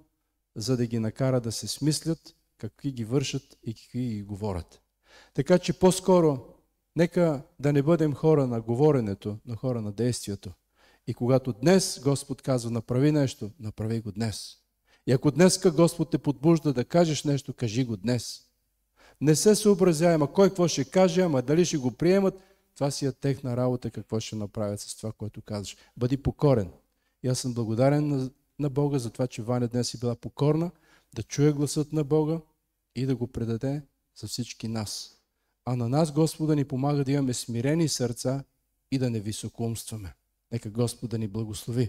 за да ги накара да се смислят какви ги вършат и какви ги говорят. Така че по-скоро нека да не бъдем хора на говоренето, но хора на действието. И когато днес Господ казва: направи нещо, направи го днес. И ако днеска Господ те подбужда да кажеш нещо, кажи го днес. Не се съобразяй, ама кой какво ще каже, ама дали ще го приемат. Това си е техна работа, какво ще направят с това, което казваш. Бъди покорен. И аз съм благодарен на Бога за това, че Ваня днес е била покорна, да чуе гласът на Бога и да го предаде за всички нас. А на нас Господа ни помага да имаме смирени сърца и да не високоумстваме. Нека Господ да ни благослови.